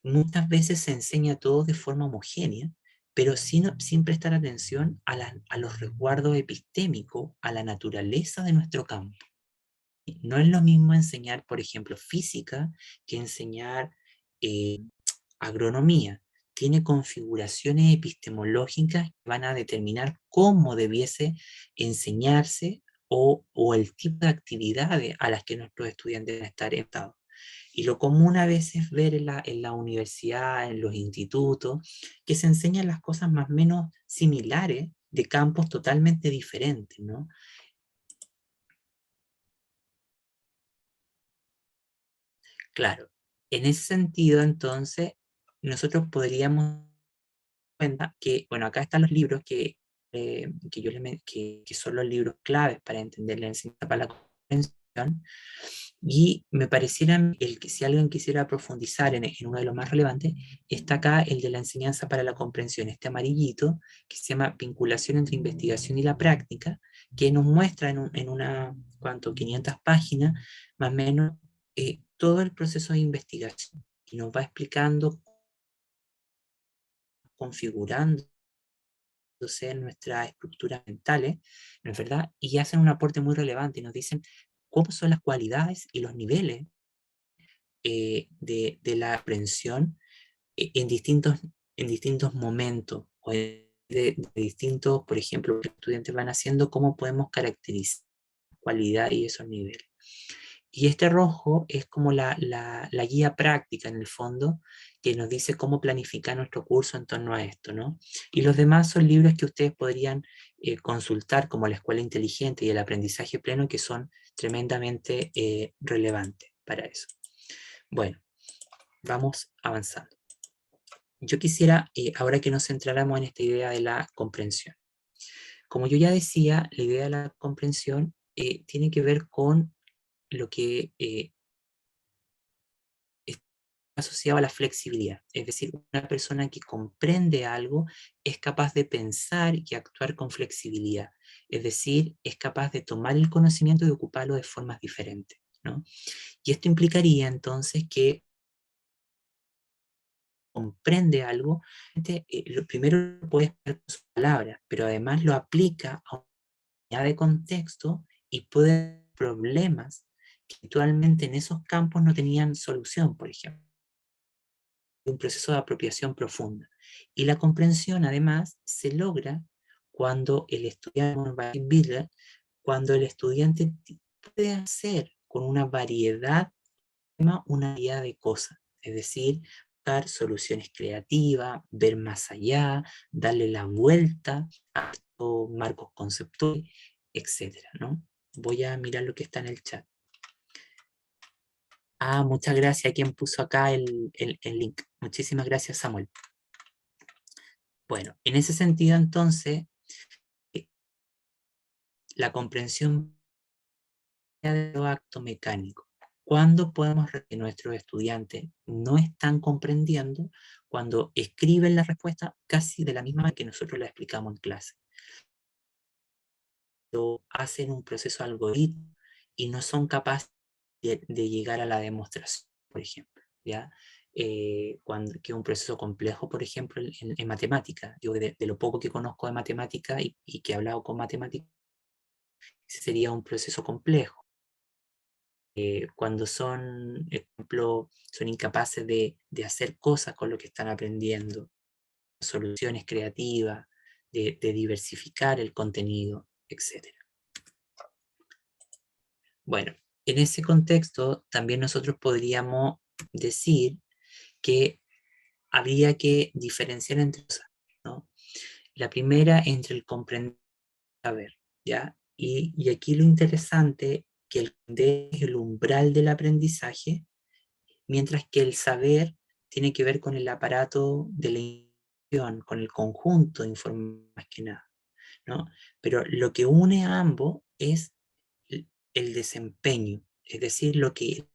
muchas veces se enseña todo de forma homogénea, pero sin prestar atención a los resguardos epistémicos, a la naturaleza de nuestro campo. No es lo mismo enseñar, por ejemplo, física, que enseñar agronomía. Tiene configuraciones epistemológicas que van a determinar cómo debiese enseñarse o el tipo de actividades a las que nuestros estudiantes deben estar enfrentados. Y lo común a veces ver en la universidad, en los institutos, que se enseñan las cosas más o menos similares de campos totalmente diferentes, ¿no? Claro, en ese sentido, entonces, nosotros podríamos cuenta que, bueno, acá están los libros que son los libros claves para entender la enseñanza para la comprensión, y me pareciera que si alguien quisiera profundizar en uno de los más relevantes, está acá el de la enseñanza para la comprensión, este amarillito, que se llama Vinculación entre investigación y la práctica, que nos muestra en una, 500 páginas, más o menos, todo el proceso de investigación, y nos va explicando, configurando en nuestras estructuras mentales, ¿no es verdad? Y hacen un aporte muy relevante y nos dicen cómo son las cualidades y los niveles de la aprensión en distintos momentos, o de distintos, por ejemplo, los estudiantes van haciendo, cómo podemos caracterizar la cualidad y esos niveles. Y este rojo es como la guía práctica, en el fondo, que nos dice cómo planificar nuestro curso en torno a esto, ¿no? Y los demás son libros que ustedes podrían consultar, como La Escuela Inteligente y El Aprendizaje Pleno, que son tremendamente relevantes para eso. Bueno, vamos avanzando. Yo quisiera, ahora que nos centráramos en esta idea de la comprensión. Como yo ya decía, la idea de la comprensión tiene que ver con lo que está asociado a la flexibilidad. Es decir, una persona que comprende algo es capaz de pensar y actuar con flexibilidad. Es decir, es capaz de tomar el conocimiento y ocuparlo de formas diferentes, ¿no? Y esto implicaría entonces que comprende algo, lo primero lo puede expresar con sus palabras, pero además lo aplica a una unidad de contexto y puede haber problemas que actualmente en esos campos no tenían solución, por ejemplo. Un proceso de apropiación profunda. Y la comprensión, además, se logra cuando el estudiante, puede hacer con una variedad de cosas. Es decir, buscar soluciones creativas, ver más allá, darle la vuelta a estos marcos conceptuales, etcétera, ¿no? Voy a mirar lo que está en el chat. Ah, muchas gracias a quien puso acá el link. Muchísimas gracias, Samuel. Bueno, en ese sentido, entonces, la comprensión de los actos mecánicos. ¿Cuándo podemos ver que nuestros estudiantes no están comprendiendo? Cuando escriben la respuesta casi de la misma manera que nosotros la explicamos en clase. O hacen un proceso algoritmo y no son capaces de llegar a la demostración, por ejemplo, ¿ya? Que es un proceso complejo, por ejemplo, en matemática. Yo de lo poco que conozco de matemática y que he hablado con matemáticas, sería un proceso complejo. Cuando son, por ejemplo, son incapaces de hacer cosas con lo que están aprendiendo, soluciones creativas, de diversificar el contenido, etc. Bueno, en ese contexto también nosotros podríamos decir que habría que diferenciar entre cosas, ¿no? La primera entre el comprender y saber, ¿ya? Y aquí lo interesante que el comprender es el umbral del aprendizaje, mientras que el saber tiene que ver con el aparato de la información, con el conjunto de información más que nada, ¿no? Pero lo que une a ambos es el desempeño, es decir, lo que el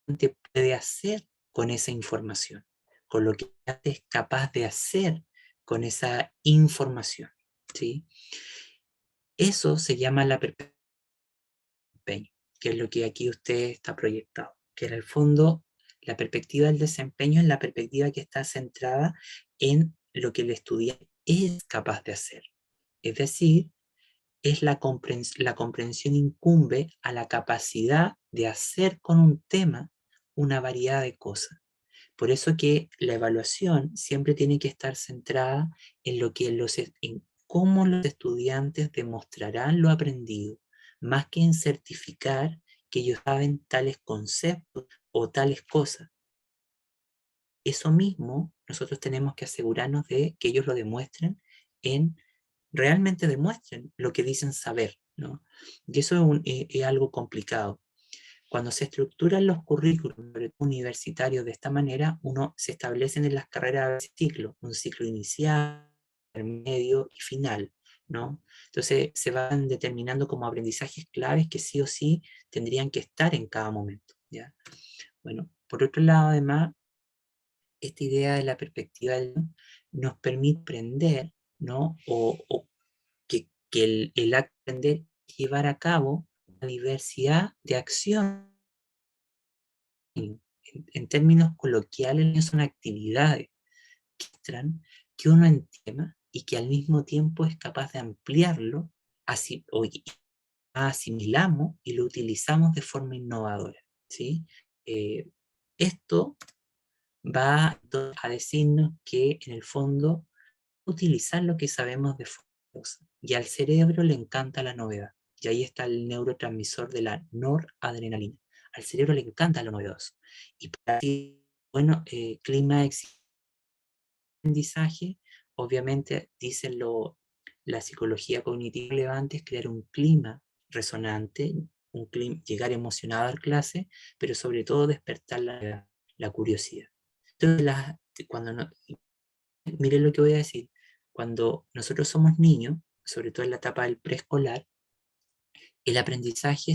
estudiante puede hacer con esa información, con lo que es capaz de hacer con esa información, ¿sí? Eso se llama la perspectiva del desempeño, que es lo que aquí usted está proyectado, que en el fondo la perspectiva del desempeño es la perspectiva que está centrada en lo que el estudiante es capaz de hacer. Es decir, es la comprensión incumbe a la capacidad de hacer con un tema una variedad de cosas. Por eso que la evaluación siempre tiene que estar centrada en en cómo los estudiantes demostrarán lo aprendido, más que en certificar que ellos saben tales conceptos o tales cosas. Eso mismo nosotros tenemos que asegurarnos de que ellos lo demuestren realmente demuestren lo que dicen saber, ¿no? Y eso es algo complicado. Cuando se estructuran los currículos universitarios de esta manera, se establecen en las carreras de ciclo, un ciclo inicial, intermedio y final, ¿no? Entonces se van determinando como aprendizajes claves que sí o sí tendrían que estar en cada momento, ¿ya? Bueno, por otro lado, además, esta idea de la perspectiva nos permite aprender, ¿no? O que el aprender llevar a cabo una diversidad de acciones. En términos coloquiales son actividades que uno entienda y que al mismo tiempo es capaz de ampliarlo, así, o asimilamos y lo utilizamos de forma innovadora, ¿sí? Esto va a decirnos que en el fondo utilizar lo que sabemos de forma novedosa. Y al cerebro le encanta la novedad. Y ahí está el neurotransmisor de la noradrenalina. Al cerebro le encanta lo novedoso. Y para ti, bueno, clima de aprendizaje, obviamente dicen la psicología cognitiva relevante es crear un clima resonante, llegar emocionado a la clase, pero sobre todo despertar la curiosidad. Entonces, miren lo que voy a decir. Cuando nosotros somos niños, sobre todo en la etapa del preescolar, el aprendizaje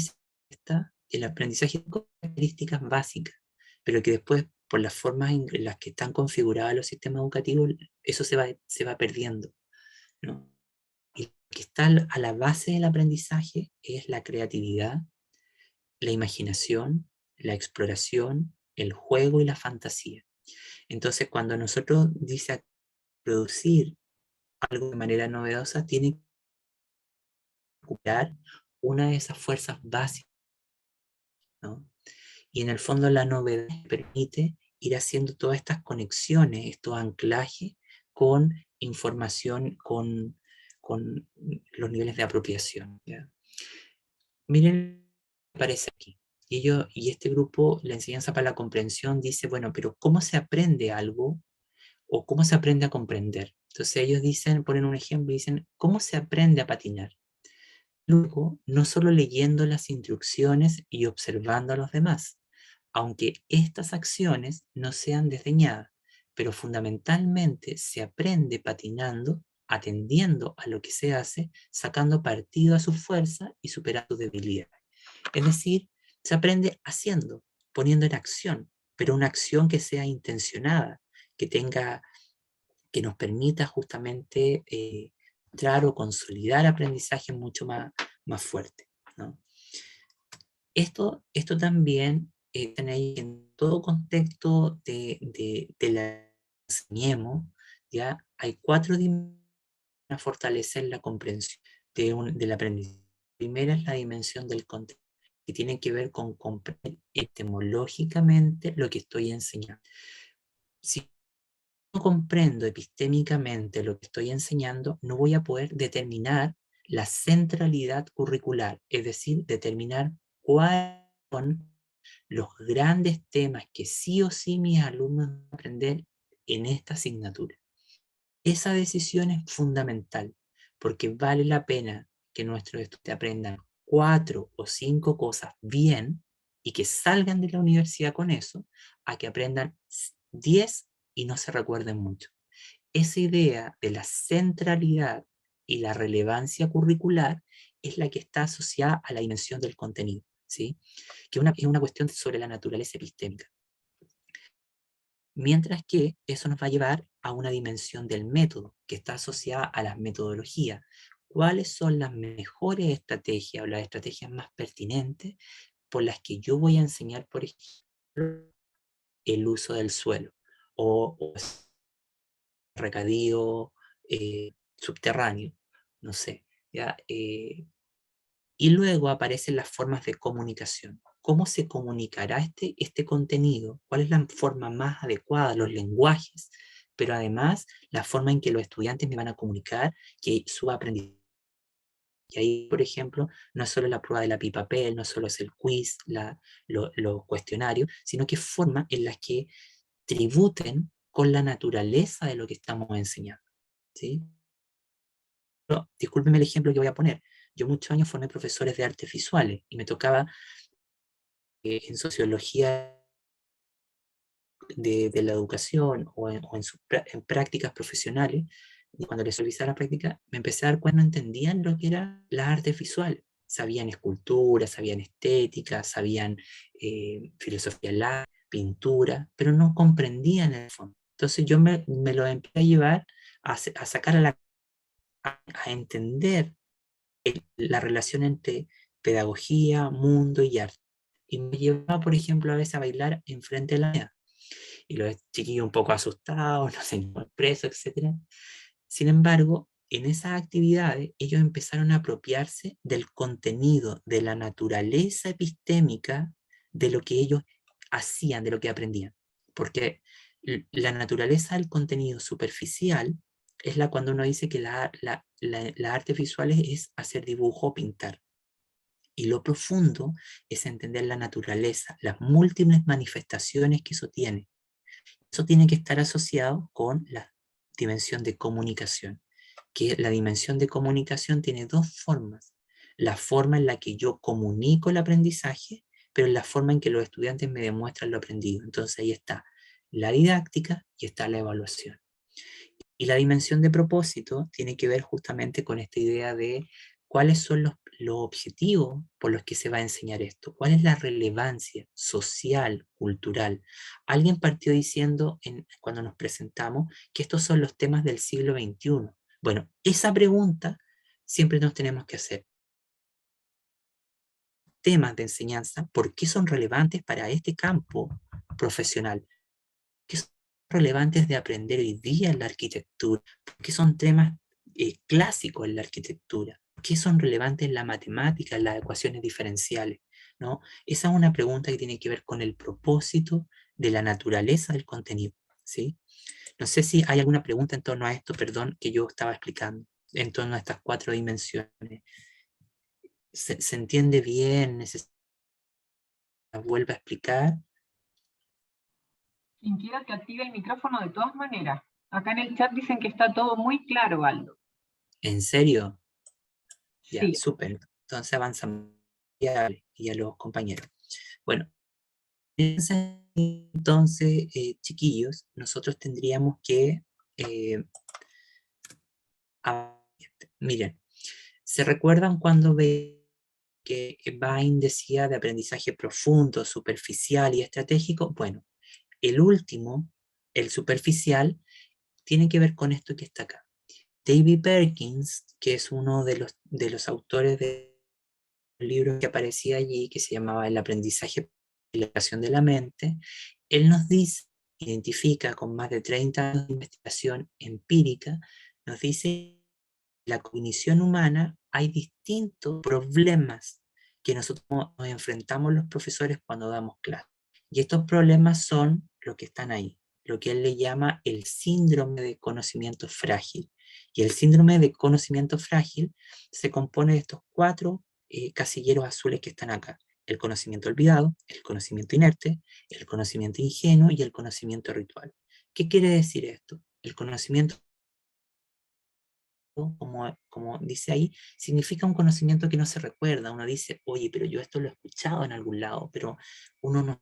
con características básicas, pero que después, por las formas en las que están configurados los sistemas educativos, eso se va perdiendo, ¿no? Y lo que está a la base del aprendizaje es la creatividad, la imaginación, la exploración, el juego y la fantasía. Entonces, cuando nosotros dice producir algo de manera novedosa, tiene que recuperar una de esas fuerzas básicas, ¿no? Y en el fondo la novedad permite ir haciendo todas estas conexiones, estos anclajes con información, con los niveles de apropiación, ¿ya? Miren lo que aparece aquí. Y este grupo, la enseñanza para la comprensión, dice, bueno, pero ¿cómo se aprende algo? ¿O cómo se aprende a comprender? Entonces ellos dicen, ponen un ejemplo, dicen, ¿cómo se aprende a patinar? Luego, no solo leyendo las instrucciones y observando a los demás, aunque estas acciones no sean desdeñadas, pero fundamentalmente se aprende patinando, atendiendo a lo que se hace, sacando partido a su fuerza y superando sus debilidades. Es decir, se aprende haciendo, poniendo en acción, pero una acción que sea intencionada, que tenga, que nos permita justamente entrar o consolidar aprendizaje mucho más fuerte, ¿no? Esto también tenéis en todo contexto de la enseñemos, ¿ya? Hay 4 dimensiones para fortalecer la comprensión del aprendizaje. Primera es la dimensión del contexto, que tiene que ver con comprender epistemológicamente lo que estoy enseñando. Si no comprendo epistémicamente lo que estoy enseñando, no voy a poder determinar la centralidad curricular, es decir, determinar cuáles son los grandes temas que sí o sí mis alumnos van a aprender en esta asignatura. Esa decisión es fundamental, porque vale la pena que nuestros estudiantes aprendan 4 o 5 cosas bien y que salgan de la universidad con eso, a que aprendan 10 y no se recuerden mucho. Esa idea de la centralidad y la relevancia curricular es la que está asociada a la dimensión del contenido, ¿sí? Que es una cuestión sobre la naturaleza epistémica. Mientras que eso nos va a llevar a una dimensión del método, que está asociada a las metodologías. ¿Cuáles son las mejores estrategias o las estrategias más pertinentes por las que yo voy a enseñar, por ejemplo, el uso del suelo o recadío subterráneo, no sé, ¿ya? Y luego aparecen las formas de comunicación. ¿Cómo se comunicará este contenido? ¿Cuál es la forma más adecuada? Los lenguajes, pero además la forma en que los estudiantes me van a comunicar que su aprendizaje. Y ahí, por ejemplo, no es solo la prueba de la papel, no solo es el quiz, los cuestionarios, sino que formas en las que tributen con la naturaleza de lo que estamos enseñando, ¿sí? Pero, discúlpeme el ejemplo que voy a poner. Yo muchos años formé profesores de artes visuales y me tocaba en sociología de la educación en prácticas profesionales, y cuando les supervisaba la práctica, me empecé a dar cuenta que no entendían lo que era las artes visuales. Sabían escultura, sabían estética, sabían filosofía, pintura, pero no comprendían el fondo. Entonces yo me lo empecé a llevar a sacar a entender la relación entre pedagogía, mundo y arte. Y me llevaba, por ejemplo, a veces a bailar enfrente de la mesa. Y los chiquillos un poco asustados, no sé, presos, etc. Sin embargo, en esas actividades ellos empezaron a apropiarse del contenido, de la naturaleza epistémica de lo que ellos hacían, de lo que aprendían. Porque la naturaleza del contenido superficial es la cuando uno dice que las artes visuales es hacer dibujo o pintar. Y lo profundo es entender la naturaleza, las múltiples manifestaciones que eso tiene. Eso tiene que estar asociado con la dimensión de comunicación, que la dimensión de comunicación tiene 2 formas. La forma en la que yo comunico el aprendizaje, pero en la forma en que los estudiantes me demuestran lo aprendido. Entonces ahí está la didáctica y está la evaluación. Y la dimensión de propósito tiene que ver justamente con esta idea de cuáles son los objetivos por los que se va a enseñar esto, cuál es la relevancia social, cultural. Alguien partió diciendo cuando nos presentamos que estos son los temas del siglo XXI. Bueno, esa pregunta siempre nos tenemos que hacer. Temas de enseñanza, ¿por qué son relevantes para este campo profesional? ¿Qué son relevantes de aprender hoy día en la arquitectura? ¿Por qué son temas clásicos en la arquitectura? ¿Por qué son relevantes en la matemática, en las ecuaciones diferenciales? ¿No? Esa es una pregunta que tiene que ver con el propósito de la naturaleza del contenido, ¿sí? No sé si hay alguna pregunta en torno a esto, perdón, que yo estaba explicando, en torno a estas 4 dimensiones. ¿Se entiende bien? la vuelva a explicar. Quien quiera que active el micrófono de todas maneras. Acá en el chat dicen que está todo muy claro, Aldo. ¿En serio? Ya, Sí. súper. Entonces avanzamos y a los compañeros. Bueno, entonces, chiquillos, nosotros tendríamos que... miren, ¿se recuerdan cuando ve que Bain decía de aprendizaje profundo, superficial y estratégico? Bueno, el último, el superficial, tiene que ver con esto que está acá. David Perkins, que es uno de los autores del libro que aparecía allí, que se llamaba El aprendizaje y la creación de la mente, él nos dice, identifica con más de 30 años de investigación empírica, nos dice que en la cognición humana hay distintos problemas que nosotros nos enfrentamos los profesores cuando damos clases. Y estos problemas son lo que están ahí, lo que él le llama el síndrome de conocimiento frágil. Y el síndrome de conocimiento frágil se compone de estos 4 casilleros azules que están acá. El conocimiento olvidado, el conocimiento inerte, el conocimiento ingenuo y el conocimiento ritual. ¿Qué quiere decir esto? El conocimiento, como dice ahí, significa un conocimiento que no se recuerda. Uno dice, oye, pero yo esto lo he escuchado en algún lado, pero uno no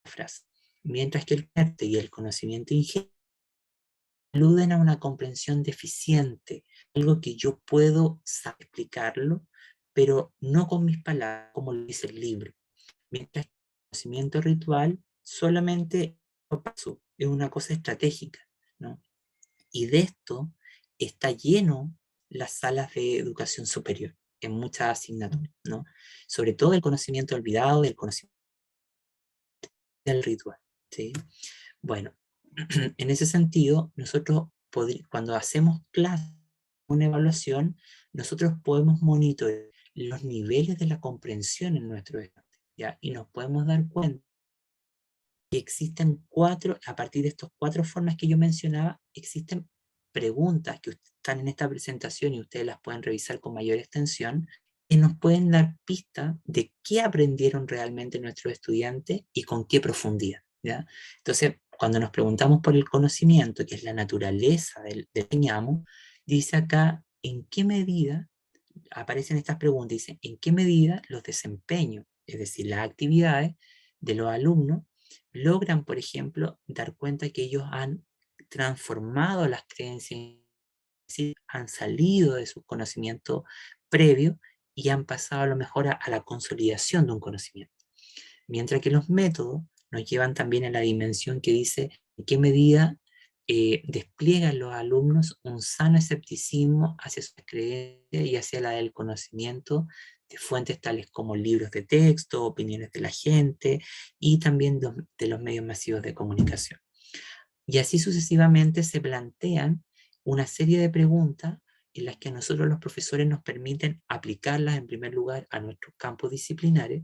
frase. Mientras que el inerte y el conocimiento ingenuo aluden a una comprensión deficiente, algo que yo puedo saber explicarlo, pero no con mis palabras, como lo dice el libro. Mientras que el conocimiento ritual solamente es una cosa estratégica, ¿no? Y de esto está lleno las salas de educación superior, en muchas asignaturas, ¿no? Sobre todo el conocimiento olvidado, del conocimiento del ritual, ¿sí? Bueno, en ese sentido, nosotros cuando hacemos clase, una evaluación, nosotros podemos monitorear los niveles de la comprensión en nuestro estudiante, ¿ya? Y nos podemos dar cuenta que existen 4, a partir de estas 4 formas que yo mencionaba, existen preguntas que están en esta presentación y ustedes las pueden revisar con mayor extensión, que nos pueden dar pista de qué aprendieron realmente nuestros estudiantes y con qué profundidad, ¿ya? Entonces, cuando nos preguntamos por el conocimiento, que es la naturaleza del enseñamos, dice acá, ¿en qué medida aparecen estas preguntas? Dice, ¿en qué medida los desempeños, es decir, las actividades de los alumnos, logran, por ejemplo, dar cuenta que ellos han transformado las creencias, han salido de su conocimiento previo y han pasado a lo mejor a la consolidación de un conocimiento? Mientras que los métodos nos llevan también a la dimensión que dice en qué medida despliegan los alumnos un sano escepticismo hacia sus creencias y hacia la del conocimiento de fuentes tales como libros de texto, opiniones de la gente y también de los medios masivos de comunicación. Y así sucesivamente se plantean una serie de preguntas en las que a nosotros los profesores nos permiten aplicarlas en primer lugar a nuestros campos disciplinares,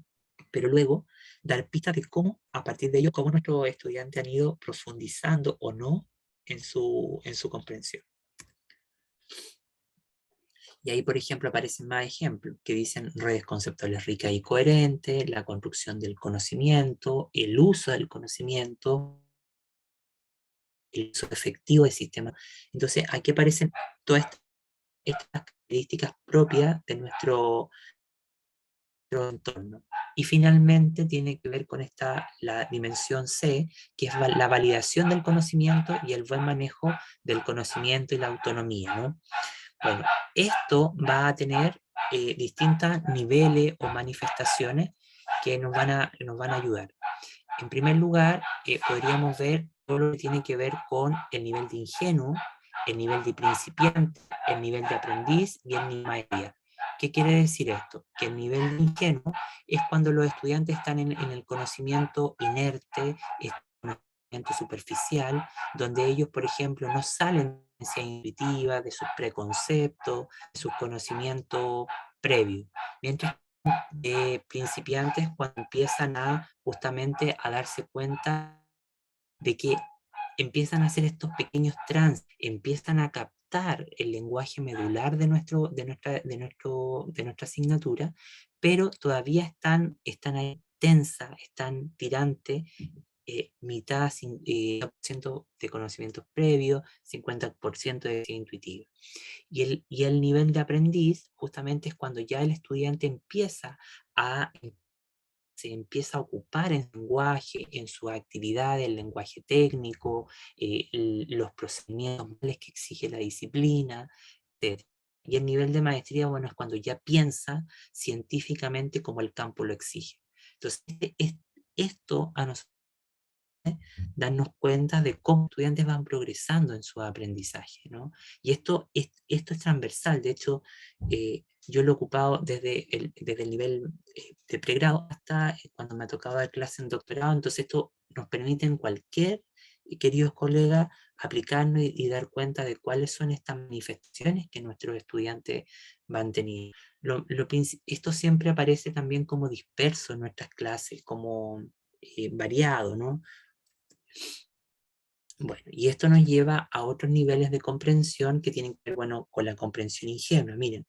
pero luego dar pistas de cómo, a partir de ello, cómo nuestros estudiantes han ido profundizando o no en su comprensión. Y ahí, por ejemplo, aparecen más ejemplos que dicen redes conceptuales ricas y coherentes, la construcción del conocimiento, el uso del conocimiento, el uso efectivo del sistema. Entonces, aquí aparecen todas estas características propias de nuestro entorno. Y finalmente tiene que ver con la dimensión C, que es la validación del conocimiento y el buen manejo del conocimiento y la autonomía, ¿no? Bueno, esto va a tener distintos niveles o manifestaciones que nos van a ayudar. En primer lugar, podríamos ver todo lo que tiene que ver con el nivel de ingenuo, el nivel de principiante, el nivel de aprendiz y el nivel de maestría. ¿Qué quiere decir esto? Que el nivel de ingenuo es cuando los estudiantes están en el conocimiento inerte, el conocimiento superficial, donde ellos, por ejemplo, no salen de la ciencia intuitiva, de sus preconceptos, de sus conocimientos previos. Mientras principiantes, cuando empiezan justamente a darse cuenta de que empiezan a hacer estos pequeños trans, empiezan a captar el lenguaje medular de nuestra asignatura, pero todavía están ahí intensa, es tan tirante, mitad 50% de conocimientos previos, 50% de intuitivo. Y el nivel de aprendiz justamente es cuando ya el estudiante se empieza a ocupar en el lenguaje, en su actividad, el lenguaje técnico, los procedimientos que exige la disciplina, etc. Y el nivel de maestría, bueno, es cuando ya piensa científicamente como el campo lo exige. Entonces, esto a nosotros darnos cuenta de cómo estudiantes van progresando en su aprendizaje, ¿no? Y esto es transversal. De hecho, yo lo he ocupado desde el nivel de pregrado hasta cuando me ha tocado dar clase en doctorado. Entonces esto nos permite en cualquier, queridos colegas, aplicarnos y dar cuenta de cuáles son estas manifestaciones que nuestros estudiantes van teniendo. Esto siempre aparece también como disperso en nuestras clases, como variado, ¿no? Bueno, y esto nos lleva a otros niveles de comprensión que tienen que ver, bueno, con la comprensión ingenua. Miren,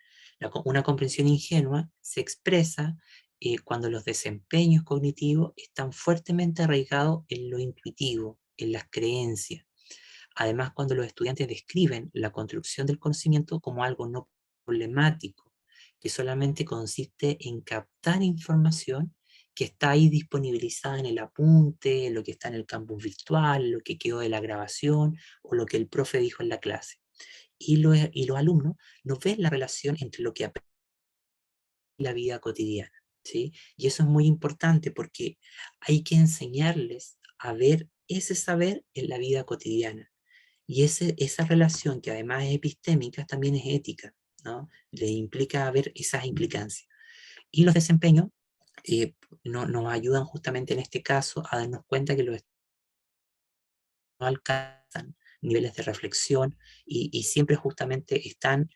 una comprensión ingenua se expresa cuando los desempeños cognitivos están fuertemente arraigados en lo intuitivo, en las creencias. Además, cuando los estudiantes describen la construcción del conocimiento como algo no problemático, que solamente consiste en captar información que está ahí disponibilizada en el apunte, lo que está en el campus virtual, lo que quedó de la grabación o lo que el profe dijo en la clase. Y los alumnos no ven la relación entre lo que aprenden y la vida cotidiana, ¿sí? Y eso es muy importante porque hay que enseñarles a ver ese saber en la vida cotidiana. Y esa relación, que además es epistémica, también es ética, ¿no? Le implica ver esas implicancias. Y los desempeños nos ayudan justamente en este caso a darnos cuenta que los estudiantes no alcanzan niveles de reflexión y siempre justamente están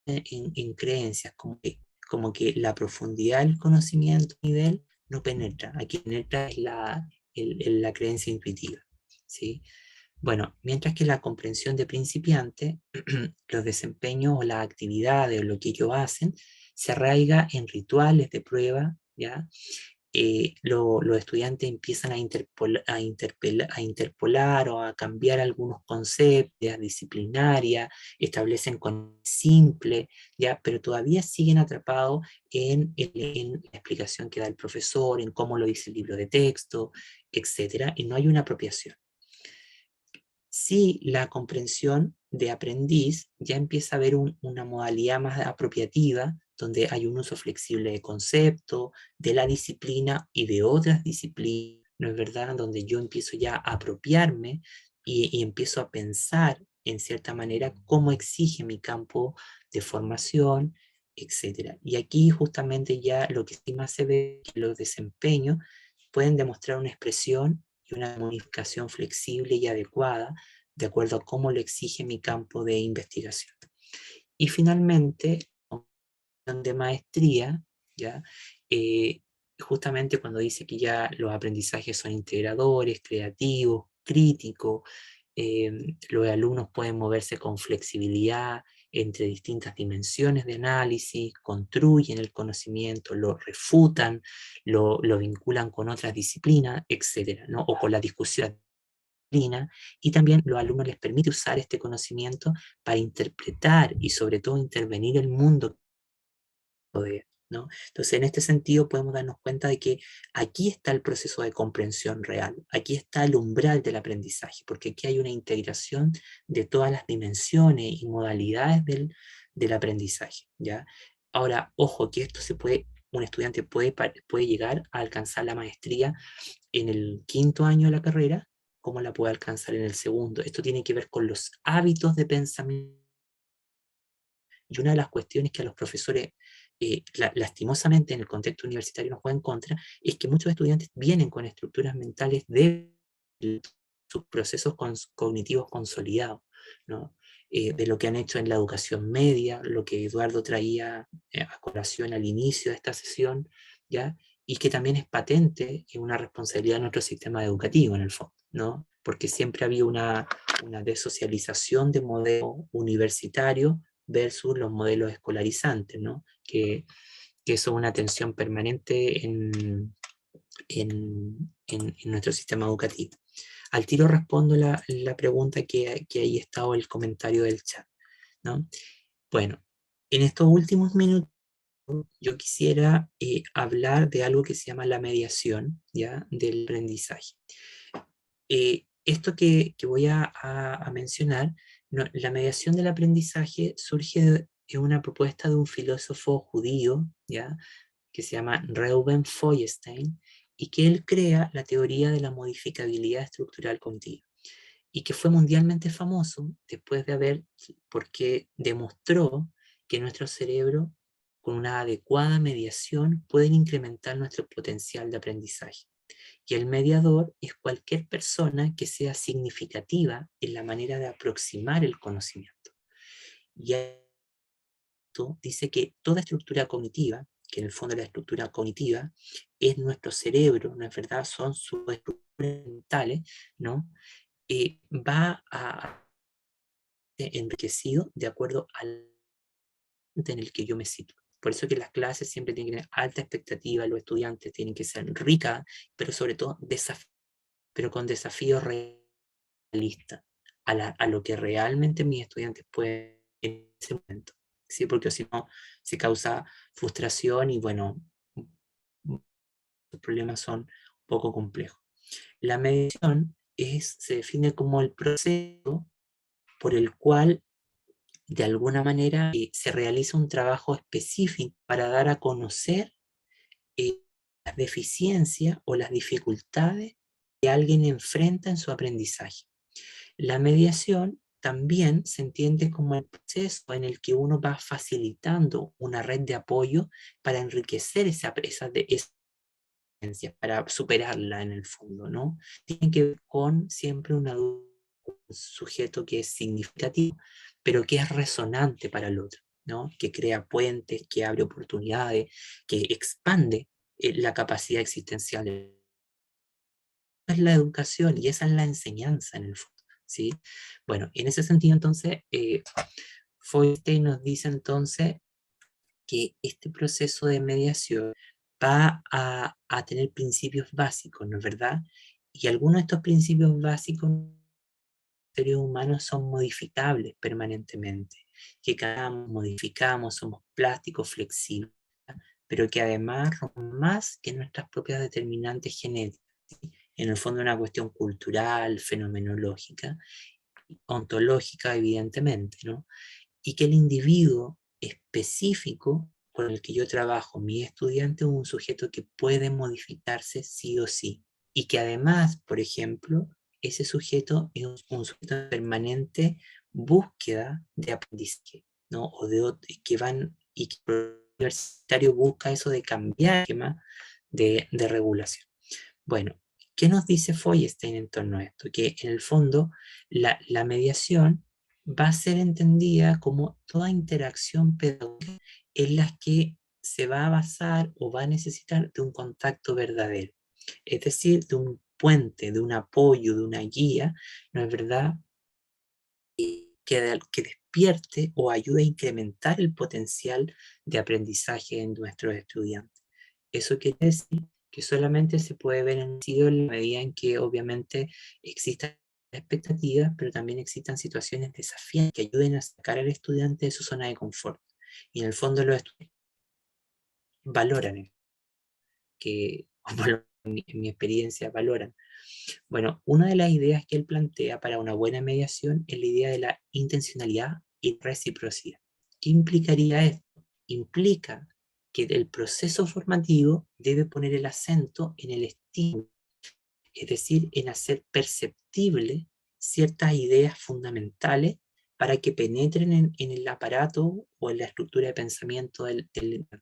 en creencias, como que la profundidad del conocimiento nivel no penetra. Aquí penetra es la creencia intuitiva, ¿sí? Bueno, mientras que la comprensión de principiante, los desempeños o las actividades o lo que ellos hacen, se arraiga en rituales de prueba, ¿ya? Los estudiantes empiezan a interpolar o a cambiar algunos conceptos disciplinarias, establecen con simple, ¿ya? Pero todavía siguen atrapados en la explicación que da el profesor, en cómo lo dice el libro de texto, etc. Y no hay una apropiación. Si la comprensión de aprendiz ya empieza a haber una modalidad más apropiativa, donde hay un uso flexible de conceptos, de la disciplina y de otras disciplinas, ¿no es verdad? Donde yo empiezo ya a apropiarme y empiezo a pensar en cierta manera cómo exige mi campo de formación, etc. Y aquí justamente ya lo que sí más se ve es que los desempeños pueden demostrar una expresión y una comunicación flexible y adecuada de acuerdo a cómo lo exige mi campo de investigación. Y finalmente, de maestría, ¿ya? Justamente cuando dice que ya los aprendizajes son integradores, creativos, críticos, los alumnos pueden moverse con flexibilidad entre distintas dimensiones de análisis, construyen el conocimiento, lo refutan, lo vinculan con otras disciplinas, etcétera, ¿no? O con la discusión. Y también los alumnos les permite usar este conocimiento para interpretar y sobre todo intervenir el mundo, ¿no? Entonces, en este sentido podemos darnos cuenta de que aquí está el proceso de comprensión real, aquí está el umbral del aprendizaje, porque aquí hay una integración de todas las dimensiones y modalidades del aprendizaje, ¿ya? Ahora, ojo, que un estudiante puede llegar a alcanzar la maestría en el 5º año de la carrera, como la puede alcanzar en el 2º. Esto tiene que ver con los hábitos de pensamiento. Y una de las cuestiones que a los profesores, lastimosamente en el contexto universitario nos juega en contra, es que muchos estudiantes vienen con estructuras mentales de sus procesos cognitivos consolidados, ¿no? De lo que han hecho en la educación media, lo que Eduardo traía a colación al inicio de esta sesión, ¿ya? Y que también es patente y una responsabilidad de nuestro sistema educativo en el fondo, ¿no? Porque siempre había una desocialización de modelo universitario versus los modelos escolarizantes, ¿no? Que que eso es una tensión permanente en nuestro sistema educativo. Al tiro respondo la pregunta que ahí está, o el comentario del chat, ¿no? Bueno, en estos últimos minutos yo quisiera hablar de algo que se llama la mediación, ¿ya?, del aprendizaje. Esto que voy a mencionar, no, la mediación del aprendizaje surge de una propuesta de un filósofo judío, ¿ya?, que se llama Reuben Feuerstein, y que él crea la teoría de la modificabilidad estructural continua, y que fue mundialmente famoso después de haber, porque demostró que nuestro cerebro, con una adecuada mediación, pueden incrementar nuestro potencial de aprendizaje. Y el mediador es cualquier persona que sea significativa en la manera de aproximar el conocimiento. Y esto dice que toda estructura cognitiva, que en el fondo la estructura cognitiva es nuestro cerebro, ¿no es verdad?, son sus estructuras mentales, ¿no?, va a enriquecido de acuerdo al en el que yo me sitúo. Por eso que las clases siempre tienen que tener alta expectativa, los estudiantes tienen que ser ricas, pero sobre todo pero con desafíos realistas a lo que realmente mis estudiantes pueden en ese momento, ¿sí? Porque si no, se causa frustración y bueno, los problemas son un poco complejos. La mediación se define como el proceso por el cual de alguna manera se realiza un trabajo específico para dar a conocer las deficiencias o las dificultades que alguien enfrenta en su aprendizaje. La mediación también se entiende como el proceso en el que uno va facilitando una red de apoyo para enriquecer esa deficiencia, para superarla en el fondo, ¿no? Tiene que ver con siempre un sujeto que es significativo, pero que es resonante para el otro, ¿no? Que crea puentes, que abre oportunidades, que expande la capacidad existencial. Esa es la educación y esa es la enseñanza en el fondo, ¿sí? Bueno, en ese sentido entonces, Feuerstein nos dice entonces que este proceso de mediación va a tener principios básicos, ¿no es verdad? Y algunos de estos principios básicos seres humanos son modificables permanentemente, que cambiamos, modificamos, somos plásticos, flexibles, pero que además son más que nuestras propias determinantes genéticas, ¿sí? En el fondo una cuestión cultural, fenomenológica, ontológica evidentemente, ¿no? Y que el individuo específico con el que yo trabajo, mi estudiante, es un sujeto que puede modificarse sí o sí, y que además, por ejemplo, ese sujeto es un sujeto de permanente búsqueda de aprendizaje, ¿no? O que van, y que el universitario busca eso de cambiar el esquema de regulación. Bueno, ¿qué nos dice Feuerstein en torno a esto? Que en el fondo la mediación va a ser entendida como toda interacción pedagógica en la que se va a basar o va a necesitar de un contacto verdadero, es decir, de un puente, de un apoyo, de una guía, ¿no es verdad?, que despierte o ayude a incrementar el potencial de aprendizaje en nuestros estudiantes. Eso quiere decir que solamente se puede ver en la medida en que obviamente existan expectativas, pero también existan situaciones desafiantes que ayuden a sacar al estudiante de su zona de confort. Y en el fondo los estudiantes valoran, que en mi experiencia valoran. Bueno, una de las ideas que él plantea para una buena mediación es la idea de la intencionalidad y reciprocidad. ¿Qué implicaría esto? Implica que el proceso formativo debe poner el acento en el estímulo, es decir, en hacer perceptible ciertas ideas fundamentales para que penetren en el aparato o en la estructura de pensamiento del estudiante.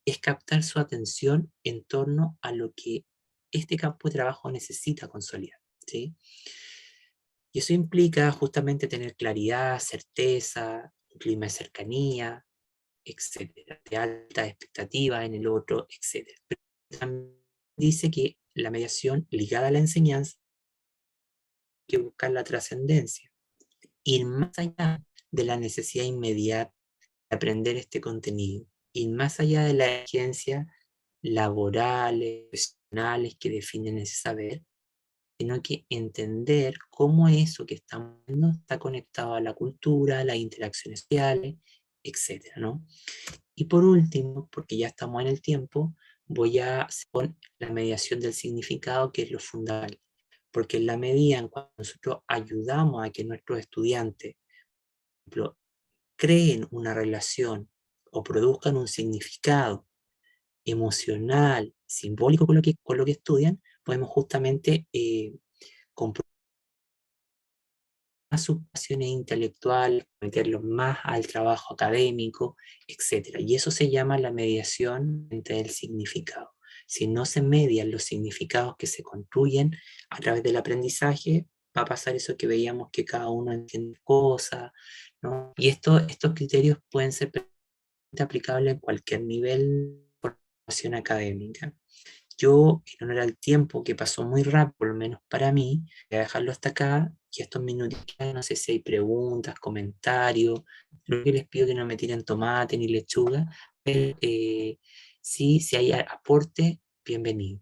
Es captar su atención en torno a lo que este campo de trabajo necesita consolidar, ¿sí? Y eso implica justamente tener claridad, certeza, un clima de cercanía, etcétera, de alta expectativa en el otro, etcétera. Pero también dice que la mediación ligada a la enseñanza hay que buscar la trascendencia, ir más allá de la necesidad inmediata de aprender este contenido, ir más allá de las exigencias laborales, profesionales que definen ese saber, sino que entender cómo eso que estamos viendo está conectado a la cultura, a las interacciones sociales, etcétera, ¿no? Y por último, porque ya estamos en el tiempo, voy a poner la mediación del significado, que es lo fundamental. Porque en la medida en cuando nosotros ayudamos a que nuestros estudiantes, por ejemplo, creen una relación o produzcan un significado emocional, simbólico con lo que estudian, podemos justamente comprobar sus pasiones intelectuales, meterlos más al trabajo académico, etc. Y eso se llama la mediación entre el significado. Si no se median los significados que se construyen a través del aprendizaje, va a pasar eso que veíamos, que cada uno entiende cosas, ¿no? Y estos criterios pueden ser aplicables en cualquier nivel de formación académica. Yo, en honor al tiempo que pasó muy rápido, por lo menos para mí, voy a dejarlo hasta acá, y estos minutitos, no sé si hay preguntas, comentarios, lo que les pido que no me tiren tomate ni lechuga, pero sí, si hay aporte, bienvenido.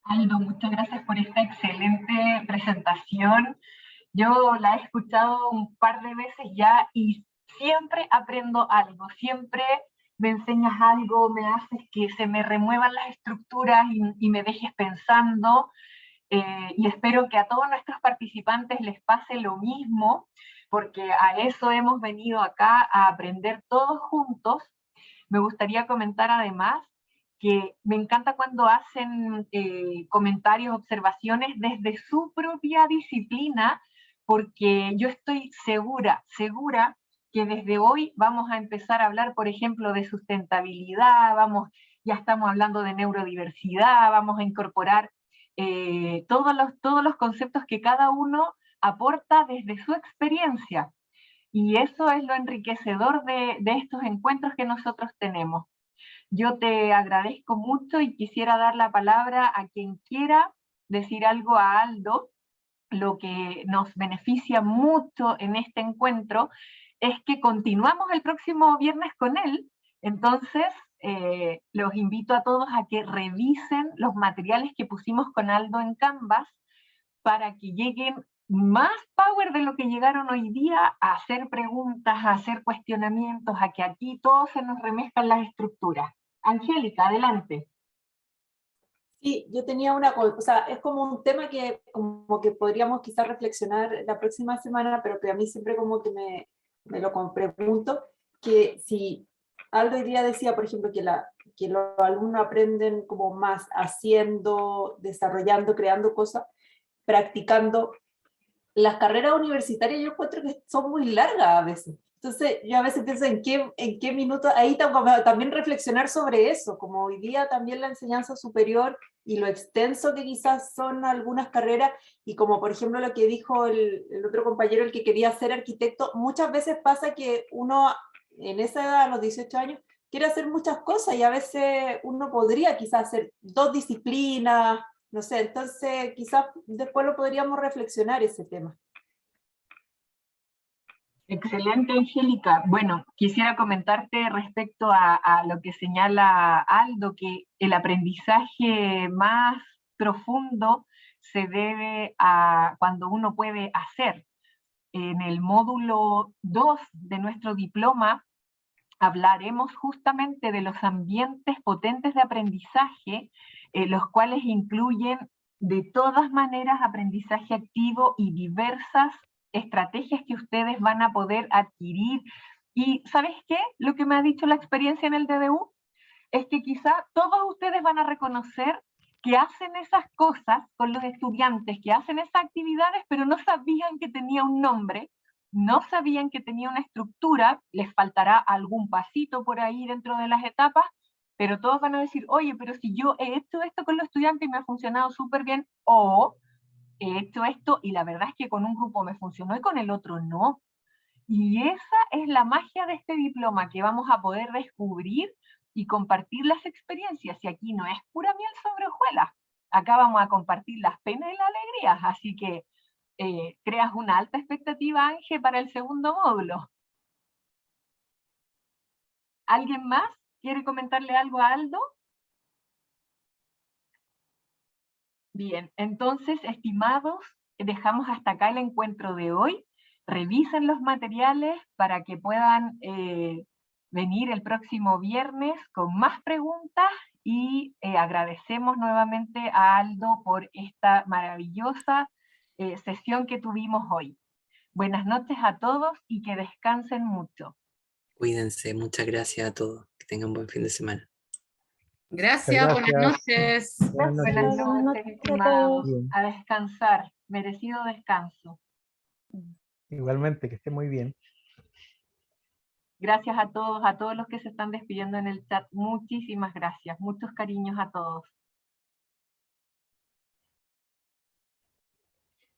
Aldo, muchas gracias por esta excelente presentación. Yo la he escuchado un par de veces ya y siempre aprendo algo, siempre me enseñas algo, me haces que se me remuevan las estructuras y me dejes pensando, y espero que a todos nuestros participantes les pase lo mismo, porque a eso hemos venido acá, a aprender todos juntos. Me gustaría comentar además que me encanta cuando hacen comentarios, observaciones desde su propia disciplina, porque yo estoy segura que desde hoy vamos a empezar a hablar, por ejemplo, de sustentabilidad, ya estamos hablando de neurodiversidad, vamos a incorporar todos los conceptos que cada uno aporta desde su experiencia. Y eso es lo enriquecedor de estos encuentros que nosotros tenemos. Yo te agradezco mucho y quisiera dar la palabra a quien quiera decir algo a Aldo. Lo que nos beneficia mucho en este encuentro es que continuamos el próximo viernes con él. Entonces, los invito a todos a que revisen los materiales que pusimos con Aldo en Canvas para que lleguen más power de lo que llegaron hoy día, a hacer preguntas, a hacer cuestionamientos, a que aquí todos se nos remezclan las estructuras. Angélica, adelante. Sí, yo tenía una cosa, o sea, es como un tema que como que podríamos quizás reflexionar la próxima semana, pero que a mí siempre como que me lo pregunto, que si Aldo hoy día decía, por ejemplo, que los alumnos aprenden como más haciendo, desarrollando, creando cosas, practicando. Las carreras universitarias yo encuentro que son muy largas a veces. Entonces yo a veces pienso en qué minuto, ahí también reflexionar sobre eso, como hoy día también la enseñanza superior y lo extenso que quizás son algunas carreras, y como por ejemplo lo que dijo el otro compañero, el que quería ser arquitecto, muchas veces pasa que uno en esa edad, a los 18 años, quiere hacer muchas cosas y a veces uno podría quizás hacer 2 disciplinas, no sé, entonces quizás después lo podríamos reflexionar ese tema. Excelente, Angélica. Bueno, quisiera comentarte respecto a lo que señala Aldo, que el aprendizaje más profundo se debe a cuando uno puede hacer. En el módulo 2 de nuestro diploma hablaremos justamente de los ambientes potentes de aprendizaje, los cuales incluyen de todas maneras aprendizaje activo y diversas estrategias que ustedes van a poder adquirir. Y ¿sabes qué? Lo que me ha dicho la experiencia en el DDU es que quizá todos ustedes van a reconocer que hacen esas cosas con los estudiantes, que hacen esas actividades, pero no sabían que tenía un nombre, no sabían que tenía una estructura, les faltará algún pasito por ahí dentro de las etapas, pero todos van a decir, oye, pero si yo he hecho esto con los estudiantes y me ha funcionado súper bien, o he hecho esto y la verdad es que con un grupo me funcionó y con el otro no. Y esa es la magia de este diploma, que vamos a poder descubrir y compartir las experiencias. Y aquí no es pura miel sobre hojuelas, acá vamos a compartir las penas y las alegrías. Así que creas una alta expectativa, Ángel, para el segundo módulo. ¿Alguien más quiere comentarle algo a Aldo? Bien, entonces, estimados, dejamos hasta acá el encuentro de hoy. Revisen los materiales para que puedan venir el próximo viernes con más preguntas y agradecemos nuevamente a Aldo por esta maravillosa sesión que tuvimos hoy. Buenas noches a todos y que descansen mucho. Cuídense, muchas gracias a todos. Que tengan un buen fin de semana. Gracias, buenas noches. Buenas noches, estimados. Bien. A descansar, merecido descanso. Igualmente, que esté muy bien. Gracias a todos los que se están despidiendo en el chat. Muchísimas gracias. Muchos cariños a todos.